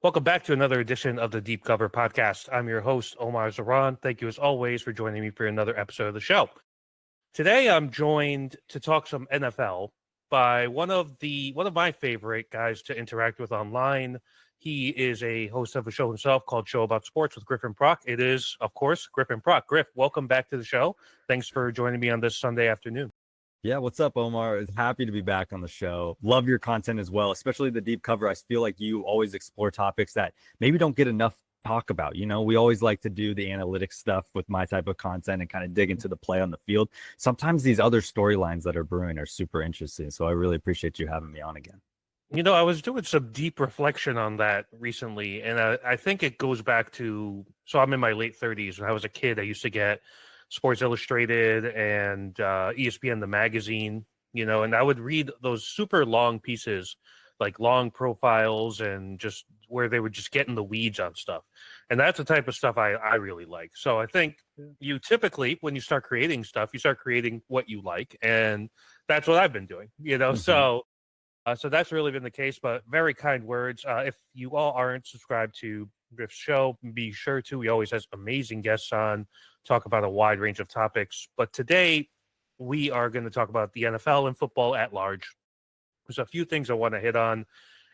Welcome back to another edition of the Deep Cover Podcast. I'm your host, Omar Zaran. Thank you, as always, for joining me for another episode of the show. Today, I'm joined to talk some NFL by one of my favorite guys to interact with online. He is a host of a show himself called Show About Sports with Griffin Prock. It is, of course, Griffin Prock. Griff, welcome back to the show. Thanks for joining me on this Sunday afternoon. Yeah, what's up, Omar? Happy to be back on the show. Love your content as well, especially the deep cover. I feel like you always explore topics that maybe don't get enough talk about. We always like to do the analytics stuff with my type of content and kind of dig into the play on the field. Sometimes these other storylines that are brewing are super interesting. So I really appreciate you having me on again. I was doing some deep reflection on that recently, and I think it goes back to, so I'm in my late 30s. When I was a kid, I used to get Sports Illustrated and ESPN, the magazine, and I would read those super long pieces, like long profiles, and just where they would just get in the weeds on stuff. And that's the type of stuff I really like. So I think you typically, when you start creating stuff, you start creating what you like. And that's what I've been doing, So that's really been the case, but very kind words. If you all aren't subscribed to Griff's show, be sure to. He always has amazing guests on, talk about a wide range of topics. But today, we are going to talk about the NFL and football at large. There's a few things I want to hit on.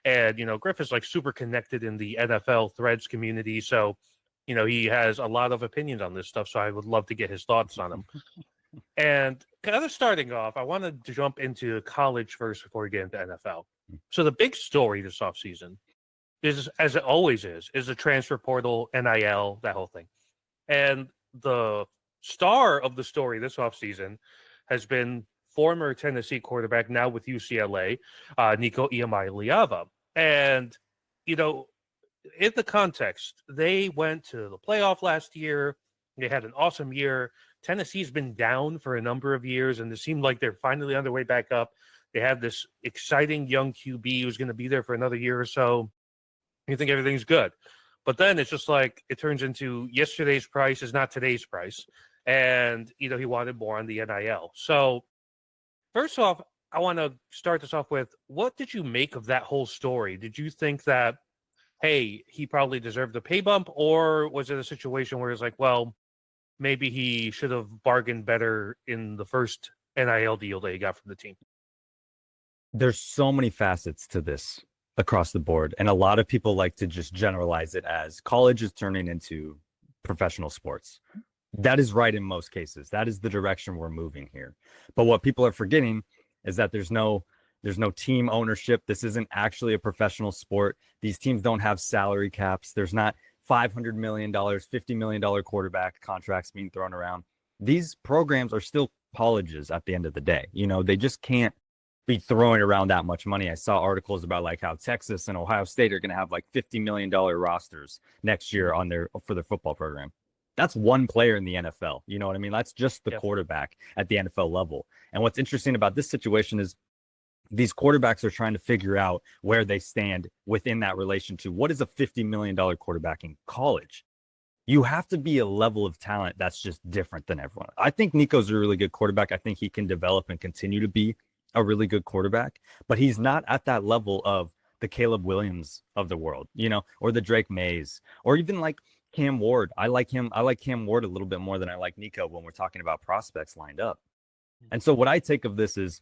And, Griff is like super connected in the NFL threads community. So, he has a lot of opinions on this stuff. So I would love to get his thoughts on them. And kind of starting off, I want to jump into college first before we get into NFL. So the big story this offseason is, as it always is the transfer portal, NIL, that whole thing. And the star of the story this offseason has been former Tennessee quarterback, now with UCLA, Nico Iamaleava. And, in the context, they went to the playoff last year. They had an awesome year. Tennessee's been down for a number of years, and it seemed like they're finally on their way back up. They have this exciting young QB who's going to be there for another year or so. You think everything's good. But then it's just like it turns into yesterday's price is not today's price. And, he wanted more on the NIL. So first off, I want to start this off with, what did you make of that whole story? Did you think that, hey, he probably deserved a pay bump? Or was it a situation where it's like, well, maybe he should have bargained better in the first NIL deal that he got from the team? There's so many facets to this across the board. And a lot of people like to just generalize it as college is turning into professional sports. That is right in most cases. That is the direction we're moving here. But what people are forgetting is that there's no team ownership. This isn't actually a professional sport. These teams don't have salary caps. There's not $500 million, $50 million quarterback contracts being thrown around. These programs are still colleges at the end of the day. They just can't be throwing around that much money. I saw articles about like how Texas and Ohio State are going to have like $50 million rosters next year for their football program. That's one player in the NFL. You know what I mean? That's just the quarterback at the NFL level. And what's interesting about this situation is these quarterbacks are trying to figure out where they stand within that relation to what is a $50 million quarterback in college. You have to be a level of talent that's just different than everyone. I think Nico's a really good quarterback. I think he can develop and continue to be a really good quarterback, but he's not at that level of the Caleb Williams of the world, or the Drake Mays, or even like Cam Ward. I like Cam Ward a little bit more than I like Nico when we're talking about prospects lined up. And so what I take of this is,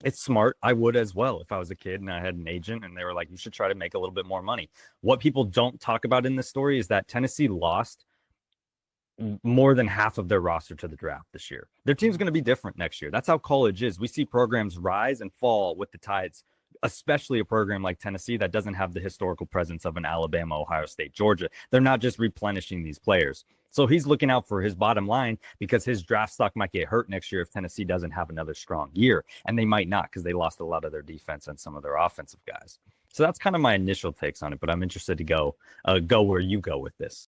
it's smart. I would as well if I was a kid and I had an agent and they were like, you should try to make a little bit more money. What people don't talk about in this story is that Tennessee lost more than half of their roster to the draft this year. Their team's going to be different next year. That's how college is. We see programs rise and fall with the tides, especially a program like Tennessee that doesn't have the historical presence of an Alabama, Ohio State, Georgia. They're not just replenishing these players. So he's looking out for his bottom line because his draft stock might get hurt next year if Tennessee doesn't have another strong year. And they might not because they lost a lot of their defense and some of their offensive guys. So that's kind of my initial takes on it, but I'm interested to go where you go with this.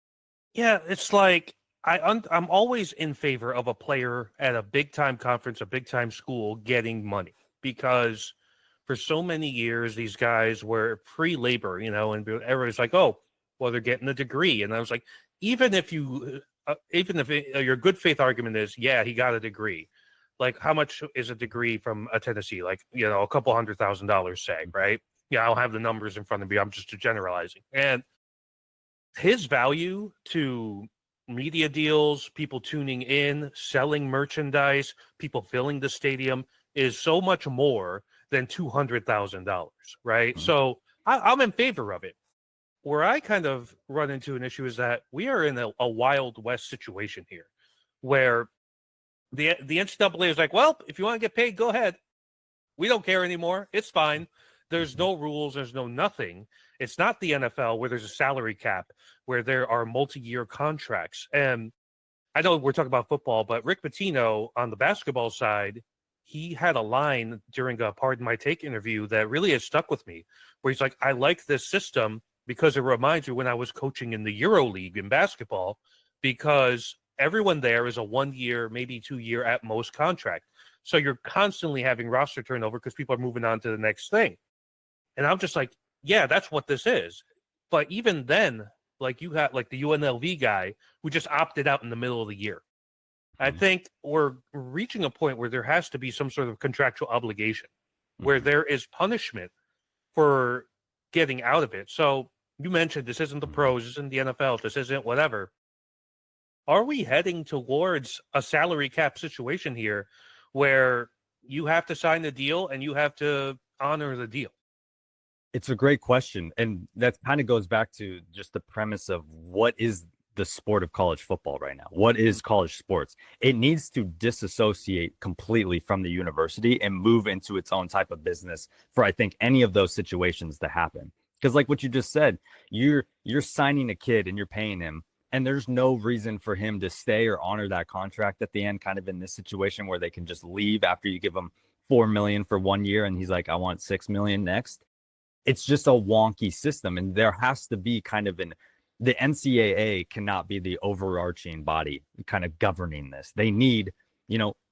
Yeah, it's like I'm always in favor of a player at a big-time conference, a big-time school getting money because for so many years, these guys were free labor, and everybody's like, oh, well, they're getting a degree. And I was like, even if your good faith argument is, yeah, he got a degree. Like, how much is a degree from a Tennessee? Like, a couple $100,000, say, right? Yeah, I don't have the numbers in front of me. I'm just generalizing. And his value to media deals, people tuning in, selling merchandise, people filling the stadium is so much more than $200,000, right? Mhm. So I'm in favor of it. Where I kind of run into an issue is that we are in a Wild West situation here, where the NCAA is like, well, if you want to get paid, go ahead. We don't care anymore. It's fine. There's Mhm. no rules. There's no nothing. It's not the NFL where there's a salary cap, where there are multi-year contracts. And I know we're talking about football, but Rick Pitino on the basketball side, he had a line during a Pardon My Take interview that really has stuck with me, where he's like, I like this system because it reminds me when I was coaching in the Euro League in basketball, because everyone there is a 1 year, maybe 2 year at most contract. So you're constantly having roster turnover because people are moving on to the next thing. And I'm just like, yeah, that's what this is. But even then, like you got like the UNLV guy who just opted out in the middle of the year. I Mhm. think we're reaching a point where there has to be some sort of contractual obligation where Mhm. there is punishment for getting out of it. So you mentioned this isn't the Mhm. pros, this isn't the NFL, this isn't whatever. Are we heading towards a salary cap situation here where you have to sign the deal and you have to honor the deal? It's a great question. And that kind of goes back to just the premise of what is the sport of college football right now? What is college sports? It needs to disassociate completely from the university and move into its own type of business for I think any of those situations to happen. Because like what you just said, you're signing a kid and you're paying him and there's no reason for him to stay or honor that contract at the end, kind of in this situation where they can just leave after you give him 4 million for 1 year and he's like, I want 6 million next. It's just a wonky system, and there has to be kind of the NCAA cannot be the overarching body kind of governing this. They need,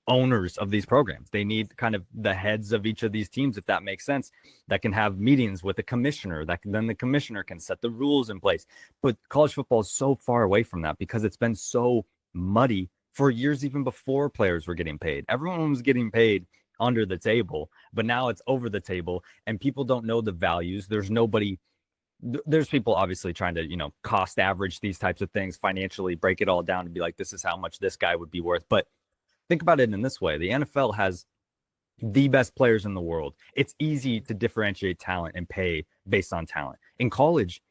owners of these programs. They need kind of the heads of each of these teams, if that makes sense, that can have meetings with the commissioner, then the commissioner can set the rules in place. But college football is so far away from that because it's been so muddy for years, even before players were getting paid. Everyone was getting paid under the table, but now it's over the table and people don't know the values. There's people obviously trying to, cost average these types of things financially, break it all down and be like, this is how much this guy would be worth. But think about it in this way. The NFL has the best players in the world. It's easy to differentiate talent and pay based on talent. In college,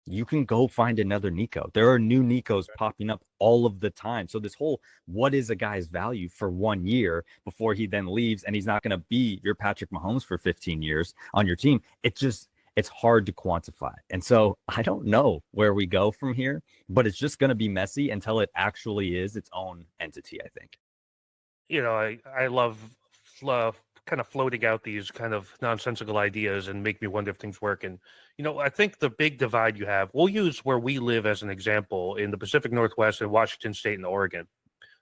you can go find another Nico. There are new Nicos popping up all of the time. So this whole what is a guy's value for 1 year before he then leaves and he's not going to be your Patrick Mahomes for 15 years on your team. It's hard to quantify. And so I don't know where we go from here, but it's just going to be messy until it actually is its own entity, I think. I love kind of floating out these kind of nonsensical ideas and make me wonder if things work. And I think the big divide you have, we'll use where we live as an example in the Pacific Northwest in Washington State and Oregon.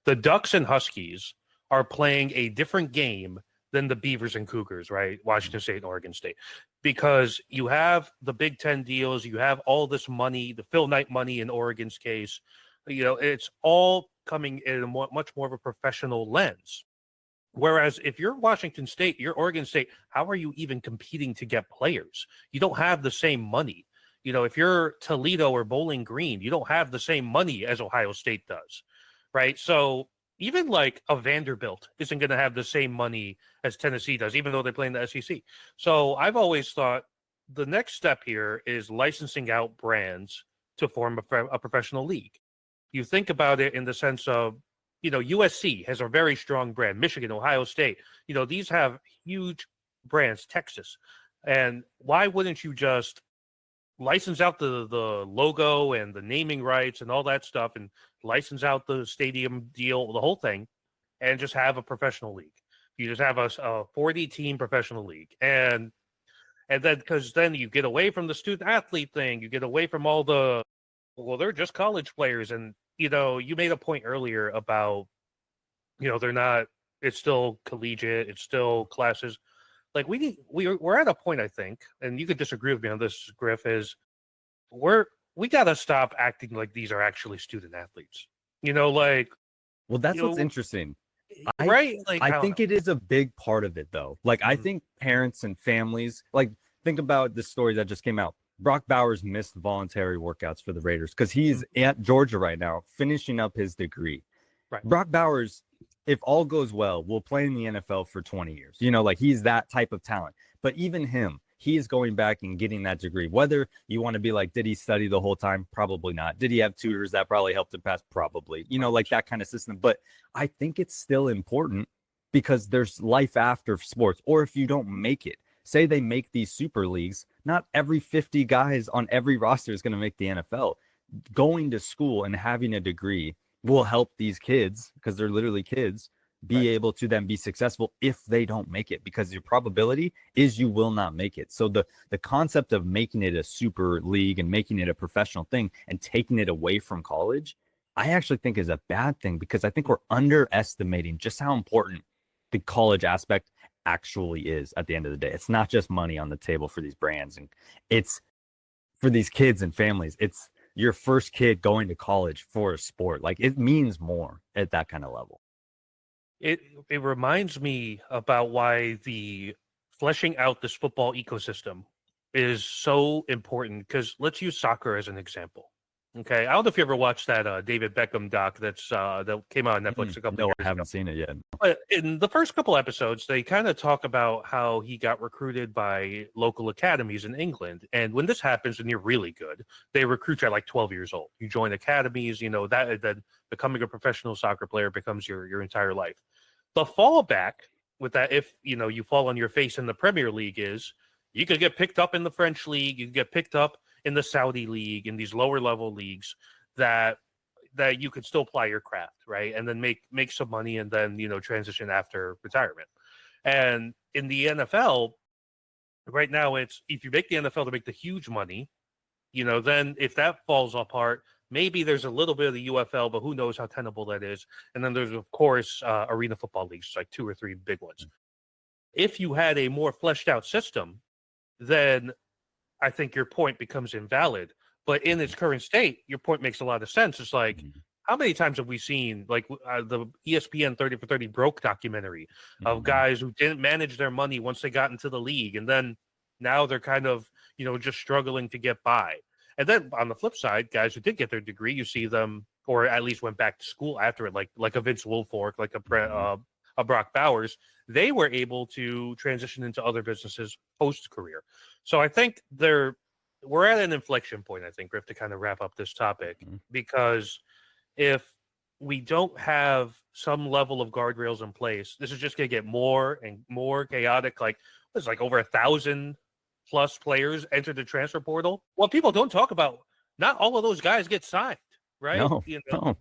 The Ducks and Huskies are playing a different game than the Beavers and Cougars, right? Washington State and Oregon State, because you have the Big Ten deals, you have all this money, the Phil Knight money in Oregon's case. It's all coming in a much more of a professional lens. Whereas if you're Washington State, you're Oregon State, how are you even competing to get players? You don't have the same money. If you're Toledo or Bowling Green, you don't have the same money as Ohio State does, right? So even like a Vanderbilt isn't going to have the same money as Tennessee does, even though they play in the SEC. So I've always thought the next step here is licensing out brands to form a professional league. You think about it in the sense of, USC has a very strong brand, Michigan, Ohio State, these have huge brands, Texas. And why wouldn't you just license out the logo and the naming rights and all that stuff and license out the stadium deal, the whole thing, and just have a professional league? You just have a 40 team professional league. And then, because then you get away from the student athlete thing, you get away from all the, well, they're just college players. And, you made a point earlier about, they're not, it's still collegiate, it's still classes. Like we're at a point, I think, and you could disagree with me on this, Griff, is we gotta stop acting like these are actually student athletes. Like, Well, that's you what's know, interesting. I right? Like, I I don't think know. it is a big part of it though. Like I Mhm. think parents and families, like think about the story that just came out. Brock Bowers missed voluntary workouts for the Raiders because he's at Georgia right now, finishing up his degree. Right. Brock Bowers, if all goes well, will play in the NFL for 20 years. Like he's that type of talent. But even him, he is going back and getting that degree. Whether you want to be like, did he study the whole time? Probably not. Did he have tutors that probably helped him pass? Probably. Like that kind of system. But I think it's still important because there's life after sports. Or if you don't make it, say they make these super leagues, not every 50 guys on every roster is going to make the NFL. Going to school and having a degree will help these kids, because they're literally kids, be able to then be successful if they don't make it, because your probability is you will not make it. So the concept of making it a super league and making it a professional thing and taking it away from college, I actually think is a bad thing, because I think we're underestimating just how important the college aspect actually is at the end of the day. It's not just money on the table for these brands, and it's for these kids and families. It's your first kid going to college for a sport. Like, it means more at that kind of level. It reminds me about why the fleshing out this football ecosystem is so important, because let's use soccer as an example. Okay, I don't know if you ever watched that David Beckham doc that came out on Netflix a couple No, years I haven't ago. seen it yet. But in the first couple episodes, they kind of talk about how he got recruited by local academies in England. And when this happens and you're really good, they recruit you at like 12 years old. You join academies, that then becoming a professional soccer player becomes your entire life. The fallback with that, if you fall on your face in the Premier League, is you could get picked up in the French league, you could get picked up in the Saudi league, in these lower level leagues that you could still apply your craft, right? And then make some money, and then transition after retirement. And in the NFL right now, it's if you make the NFL to make the huge money, then if that falls apart, maybe there's a little bit of the UFL, but who knows how tenable that is. And then there's, of course, arena football leagues, like 2 or 3 big ones. If you had a more fleshed out system, then I think your point becomes invalid. But in its current state, your point makes a lot of sense. It's like, how many times have we seen like the ESPN 30 for 30 broke documentary of guys who didn't manage their money once they got into the league, and then now they're kind of just struggling to get by. And then on the flip side, guys who did get their degree, you see them, or at least went back to school after it, like a Vince Wilfork, like a Brock Bowers. They were able to transition into other businesses post-career. So I think we're at an inflection point, I think, Griff, to kind of wrap up this topic, because if we don't have some level of guardrails in place, this is just going to get more and more chaotic. Like, it's like over 1,000 plus players entered the transfer portal. Well, people don't talk about, not all of those guys get signed, right? No, no.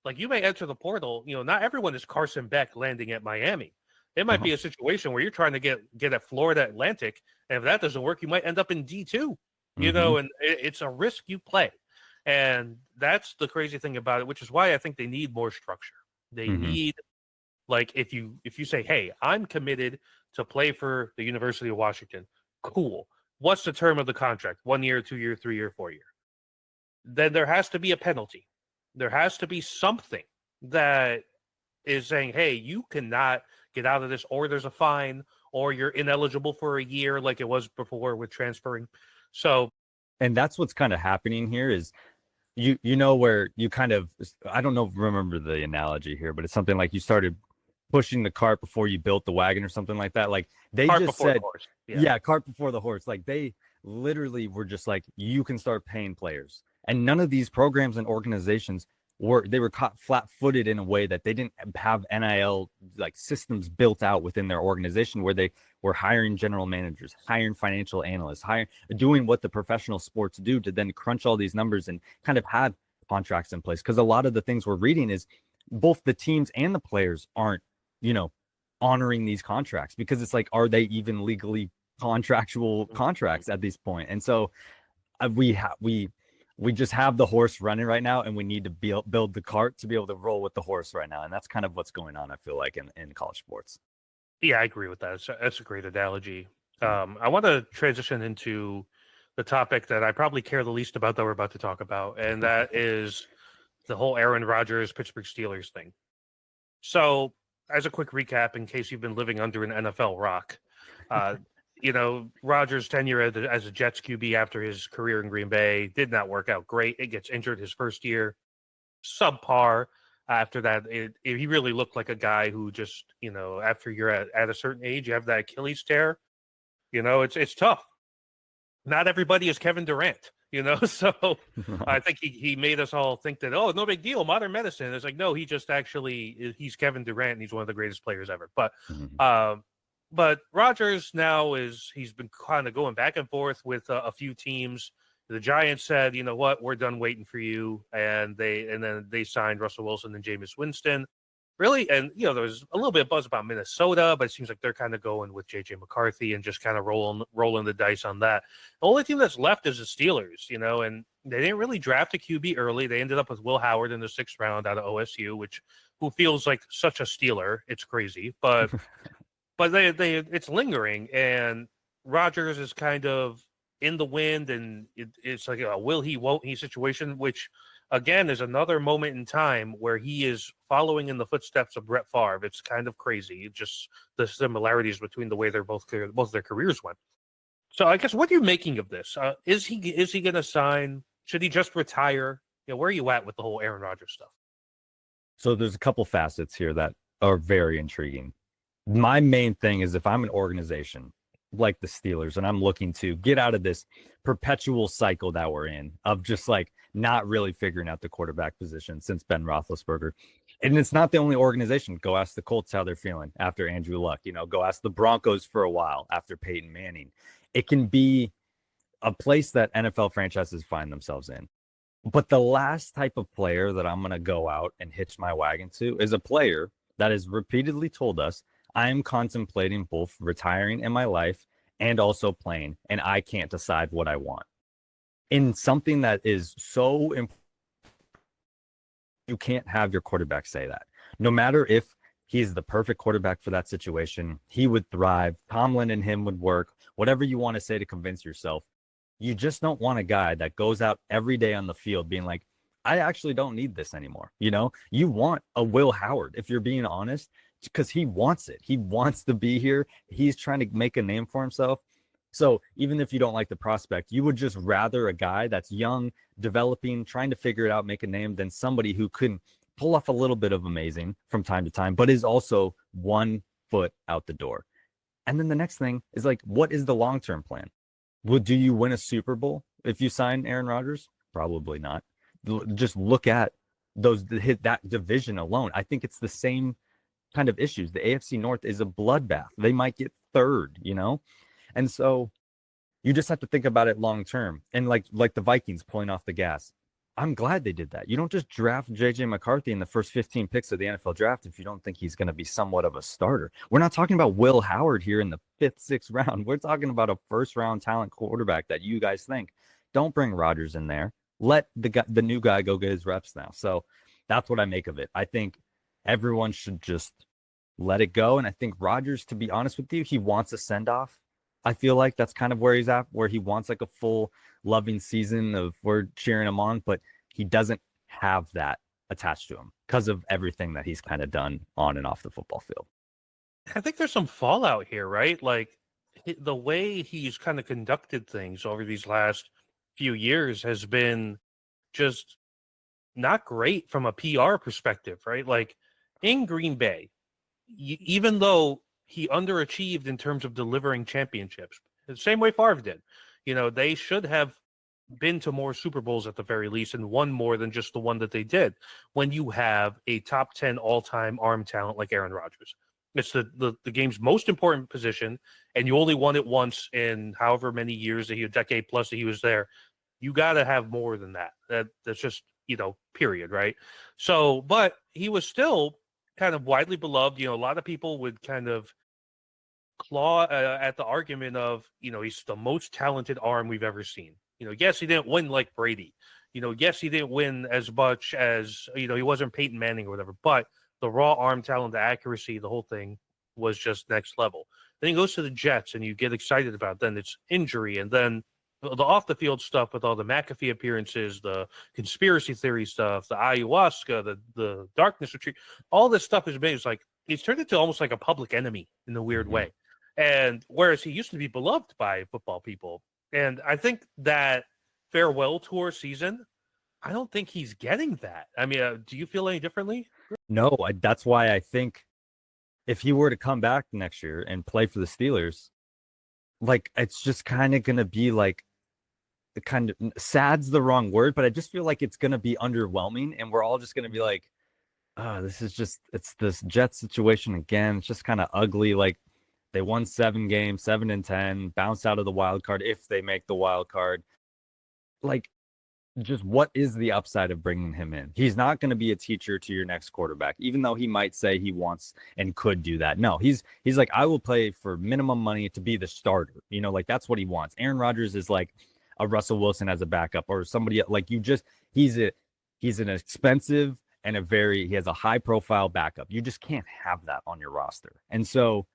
Like, you may enter the portal, not everyone is Carson Beck landing at Miami. It might be a situation where you're trying to get at Florida Atlantic, and if that doesn't work, you might end up in D2, and it's a risk you play. And that's the crazy thing about it, which is why I think they need more structure. They need, like, if you say, hey, I'm committed to play for the University of Washington, cool. What's the term of the contract? 1 year, 2 year, 3 year, 4 year? Then there has to be a penalty. There has to be something that is saying, hey, you cannot get out of this, or there's a fine, or you're ineligible for a year like it was before with transferring. So, and that's what's kind of happening here is where you kind of, I don't know, remember the analogy here, but it's something like you started pushing the cart before you built the wagon or something like that. Like they cart just before said, the horse. Yeah, cart before the horse. Like they literally were just like, you can start paying players. And none of these programs and organizations were caught flat-footed in a way that they didn't have NIL like systems built out within their organization, where they were hiring general managers, hiring financial analysts, doing what the professional sports do to then crunch all these numbers and kind of have contracts in place. Because a lot of the things we're reading is both the teams and the players aren't, honoring these contracts, because it's like, are they even legally contractual contracts at this point? And so we just have the horse running right now, and we need to build the cart to be able to roll with the horse right now. And that's kind of what's going on, I feel like, in college sports. Yeah, I agree with that. That's a great analogy. I want to transition into the topic that I probably care the least about that we're about to talk about, and that is the whole Aaron Rodgers, Pittsburgh Steelers thing. So, as a quick recap, in case you've been living under an NFL rock, Rodgers' tenure as a Jets QB after his career in Green Bay did not work out great. It gets injured his first year, subpar. After that, he really looked like a guy who just, after you're at a certain age, you have that Achilles tear. It's tough. Not everybody is Kevin Durant, so I think he made us all think that, oh, no big deal, modern medicine. It's like, no, he just actually, he's Kevin Durant and he's one of the greatest players ever. But Rodgers now he's been kind of going back and forth with a few teams. The Giants said, you know what, we're done waiting for you. And then they signed Russell Wilson and Jameis Winston. Really, and there was a little bit of buzz about Minnesota, but it seems like they're kind of going with JJ McCarthy and just kind of rolling the dice on that. The only team that's left is the Steelers, and they didn't really draft a QB early. They ended up with Will Howard in the 6th round out of OSU, who feels like such a Steeler. It's crazy, but but it's lingering, and Rodgers is kind of in the wind, and it's like a will he, won't he situation, which again is another moment in time where he is following in the footsteps of Brett Favre. It's kind of crazy, just the similarities between the way both their careers went. So I guess, what are you making of this? Is he going to sign? Should he just retire? Where are you at with the whole Aaron Rodgers stuff? So there's a couple facets here that are very intriguing. My main thing is, if I'm an organization like the Steelers and I'm looking to get out of this perpetual cycle that we're in of just like not really figuring out the quarterback position since Ben Roethlisberger. And it's not the only organization. Go ask the Colts how they're feeling after Andrew Luck. Go ask the Broncos for a while after Peyton Manning. It can be a place that NFL franchises find themselves in. But the last type of player that I'm going to go out and hitch my wagon to is a player that has repeatedly told us, I'm contemplating both retiring in my life and also playing, and I can't decide what I want. In something that is so important, you can't have your quarterback say that. No matter if he's the perfect quarterback for that situation, he would thrive. Tomlin and him would work. Whatever you want to say to convince yourself, you just don't want a guy that goes out every day on the field being like, I actually don't need this anymore. You want a Will Howard, if you're being honest, because he wants it. He wants to be here. He's trying to make a name for himself. So even if you don't like the prospect, you would just rather a guy that's young, developing, trying to figure it out, make a name, than somebody who can pull off a little bit of amazing from time to time, but is also 1 foot out the door. And then the next thing is like, what is the long-term plan? Do you win a Super Bowl if you sign Aaron Rodgers? Probably not. Just look at that division alone. I think it's the same kind of issues. The AFC North is a bloodbath. They might get 3rd, and so you just have to think about it long term. And like the Vikings pulling off the gas, I'm glad they did that. You don't just draft JJ McCarthy in the first 15 picks of the NFL draft if you don't think he's going to be somewhat of a starter. We're not talking about Will Howard here in the 5th, 6th round. We're talking about a first-round talent quarterback that you guys think. Don't bring Rodgers in there. Let the new guy go get his reps now. So that's what I make of it. I think everyone should just let it go. And I think Rodgers, to be honest with you, he wants a send-off. I feel like that's kind of where he's at, where he wants like a full loving season of we're cheering him on, but he doesn't have that attached to him because of everything that he's kind of done on and off the football field. I think there's some fallout here, right? Like the way he's kind of conducted things over these last few years has been just not great from a PR perspective, right? Like in Green Bay, even though he underachieved in terms of delivering championships, the same way Favre did, they should have been to more Super Bowls at the very least and won more than just the one that they did when you have a top 10 all-time arm talent like Aaron Rodgers. It's the game's most important position, and you only won it once in however many years, a decade plus that he was there. You got to have more than that. That's just, period, right? So, but he was still kind of widely beloved. A lot of people would kind of claw at the argument of, he's the most talented arm we've ever seen. Yes, he didn't win like Brady. Yes, he didn't win as much as, he wasn't Peyton Manning or whatever, but the raw arm talent, the accuracy, the whole thing was just next level. Then he goes to the Jets and you get excited about it. Then it's injury. And then the off the field stuff with all the McAfee appearances, the conspiracy theory stuff, the ayahuasca, the darkness retreat, all this stuff is made. It's like he's turned into almost like a public enemy in a weird way. And whereas he used to be beloved by football people. And I think that farewell tour season, I don't think he's getting that. I mean, do you feel any differently? No, that's why I think if he were to come back next year and play for the Steelers, like it's just kind of gonna be like kind of sad's the wrong word, but I just feel like it's gonna be underwhelming, and we're all just gonna be like, oh, this is just it's this Jet situation again. It's just kind of ugly. Like they won 7 games, 7-10, bounced out of the wild card if they make the wild card. Like, just what is the upside of bringing him in? He's not going to be a teacher to your next quarterback, even though he might say he wants and could do that. No, he's like, I will play for minimum money to be the starter. You know, like that's what he wants. Aaron Rodgers is like a Russell Wilson as a backup or somebody like he's an expensive and he has a high profile backup. You just can't have that on your roster. And so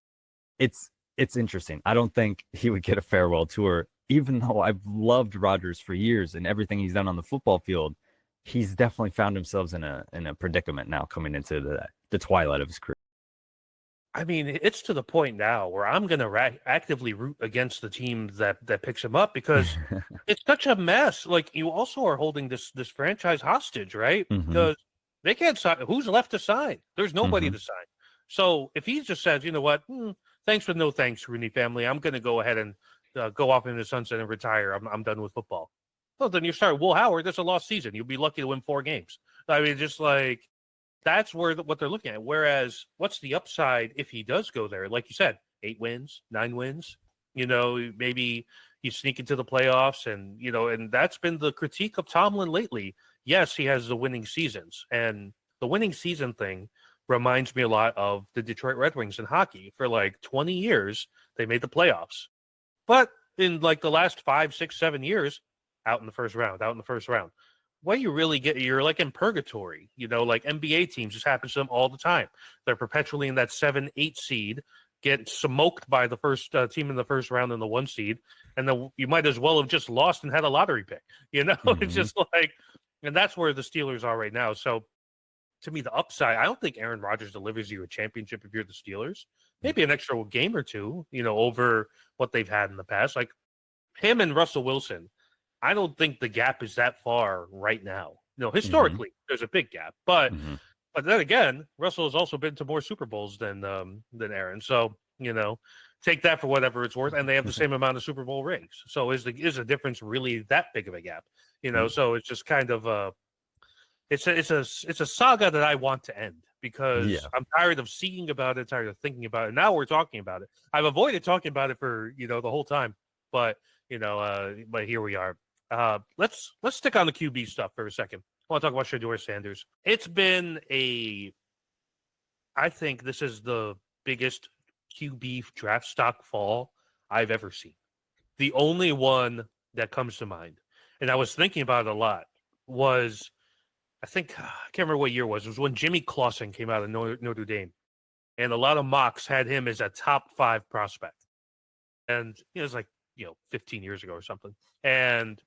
it's interesting. I don't think he would get a farewell tour. Even though I've loved Rodgers for years and everything he's done on the football field, he's definitely found himself in a predicament now coming into the twilight of his career. I mean, it's to the point now where I'm going to actively root against the team that picks him up because it's such a mess. Like, you also are holding this franchise hostage, right? Because they can't sign. Who's left to sign? There's nobody to sign. So if he just says, you know what, thanks but no thanks, Rooney family, I'm going to go ahead and go off into the sunset and retire. I'm done with football. Well, then you start Will Howard. That's a lost season. You'll be lucky to win 4 games. I mean, just like that's what they're looking at. Whereas, what's the upside if he does go there? Like you said, 8 wins, 9 wins. You know, maybe you sneak into the playoffs, and and that's been the critique of Tomlin lately. Yes, he has the winning seasons, and the winning season thing reminds me a lot of the Detroit Red Wings in hockey. For like 20 years, they made the playoffs. But in like the last 5, 6, 7 years, out in the first round. What you really get, you're like in purgatory. Like NBA teams, this happens to them all the time. They're perpetually in that 7, 8 seed, get smoked by the first team in the first round in the 1 seed, and then you might as well have just lost and had a lottery pick. It's just like, and that's where the Steelers are right now. So to me, the upside, I don't think Aaron Rodgers delivers you a championship if you're the Steelers. Maybe an extra game or two, over what they've had in the past. Like him and Russell Wilson, I don't think the gap is that far right now. Historically, there's a big gap. But then again, Russell has also been to more Super Bowls than Aaron. So, take that for whatever it's worth. And they have the same amount of Super Bowl rings. So is the difference really that big of a gap? So it's just kind of it's a saga that I want to end because I'm tired of seeing about it, tired of thinking about it. Now we're talking about it. I've avoided talking about it for the whole time, but but here we are. Let's stick on the QB stuff for a second. I want to talk about Shedeur Sanders. It's been I think this is the biggest QB draft stock fall I've ever seen. The only one that comes to mind, and I was thinking about it a lot, was I think, I can't remember what year it was. It was when Jimmy Clausen came out of Notre Dame. And a lot of mocks had him as a top 5 prospect. And it was like, 15 years ago or something. And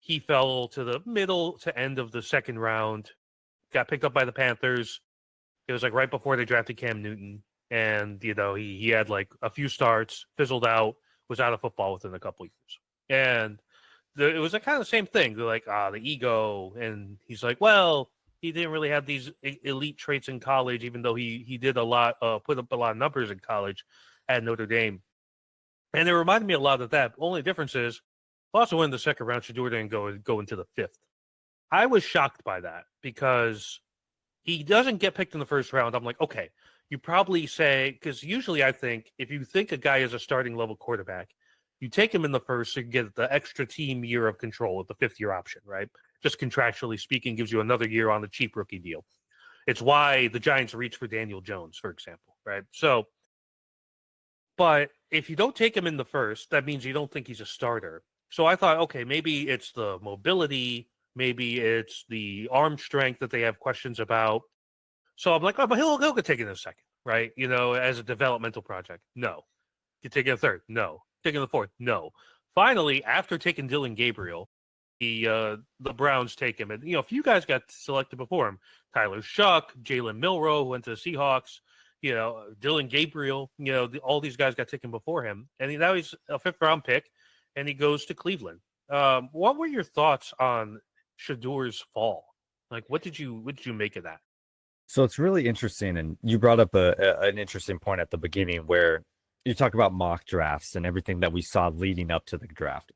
he fell to the middle to end of the second round, got picked up by the Panthers. It was like right before they drafted Cam Newton. And, he had like a few starts, fizzled out, was out of football within a couple years. And it was kind of the same thing. They're like, the ego. And he's like, well, he didn't really have these elite traits in college, even though he did a lot, put up a lot of numbers in college at Notre Dame. And it reminded me a lot of that. Only difference is, also in the second round, Shedeur didn't go into the 5th. I was shocked by that because he doesn't get picked in the first round. I'm like, okay, you probably say, because usually I think if you think a guy is a starting level quarterback, you take him in the first so you get the extra team year of control with the 5th-year option, right? Just contractually speaking, gives you another year on the cheap rookie deal. It's why the Giants reached for Daniel Jones, for example, right? So, but if you don't take him in the first, that means you don't think he's a starter. So I thought, okay, maybe it's the mobility, maybe it's the arm strength that they have questions about. So I'm like, oh, but he'll get taken in a second, right? As a developmental project. No. You take it in a third? No. Taking the 4th? No. Finally, after taking Dylan Gabriel, the Browns take him. And, a few guys got selected before him. Tyler Shuck, Jalen Milroe, who went to the Seahawks. Dylan Gabriel, all these guys got taken before him, and now he's a 5th-round pick, and he goes to Cleveland. What were your thoughts on Shador's fall? Like, what did you make of that? So it's really interesting, and you brought up an interesting point at the beginning where you talk about mock drafts and everything that we saw leading up to the draft.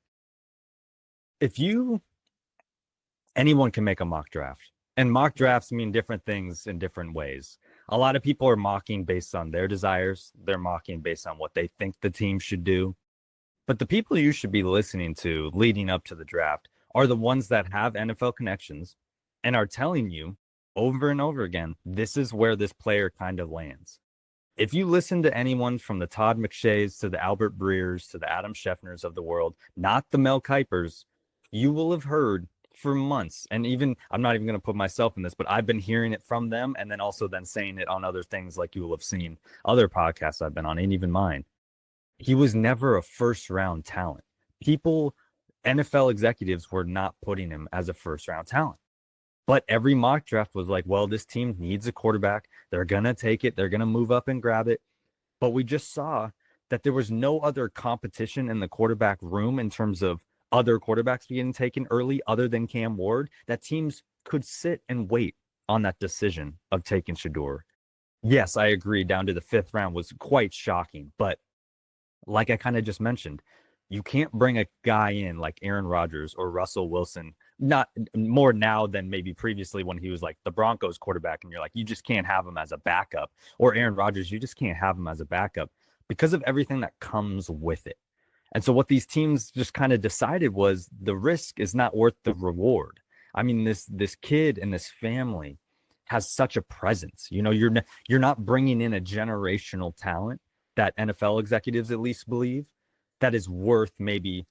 Anyone can make a mock draft, and mock drafts mean different things in different ways. A lot of people are mocking based on their desires. They're mocking based on what they think the team should do. But the people you should be listening to leading up to the draft are the ones that have NFL connections and are telling you over and over again, this is where this player kind of lands. If you listen to anyone from the Todd McShays to the Albert Breers to the Adam Scheffners of the world, not the Mel Kipers, you will have heard for months. And even, I'm not even going to put myself in this, but I've been hearing it from them and then also then saying it on other things like you will have seen other podcasts I've been on and even mine. He was never a first-round talent. NFL executives were not putting him as a first-round talent. But every mock draft was like, well, this team needs a quarterback. They're going to take it. They're going to move up and grab it. But we just saw that there was no other competition in the quarterback room in terms of other quarterbacks being taken early other than Cam Ward, that teams could sit and wait on that decision of taking Shador. Yes, I agree. Down to the 5th round was quite shocking. But like I kind of just mentioned, you can't bring a guy in like Aaron Rodgers or Russell Wilson, not more now than maybe previously when he was like the Broncos quarterback. And you're like, you just can't have him as a backup, or Aaron Rodgers. You just can't have him as a backup because of everything that comes with it. And so what these teams just kind of decided was the risk is not worth the reward. I mean, this kid and this family has such a presence. You're not bringing in a generational talent that NFL executives at least believe that is worth maybe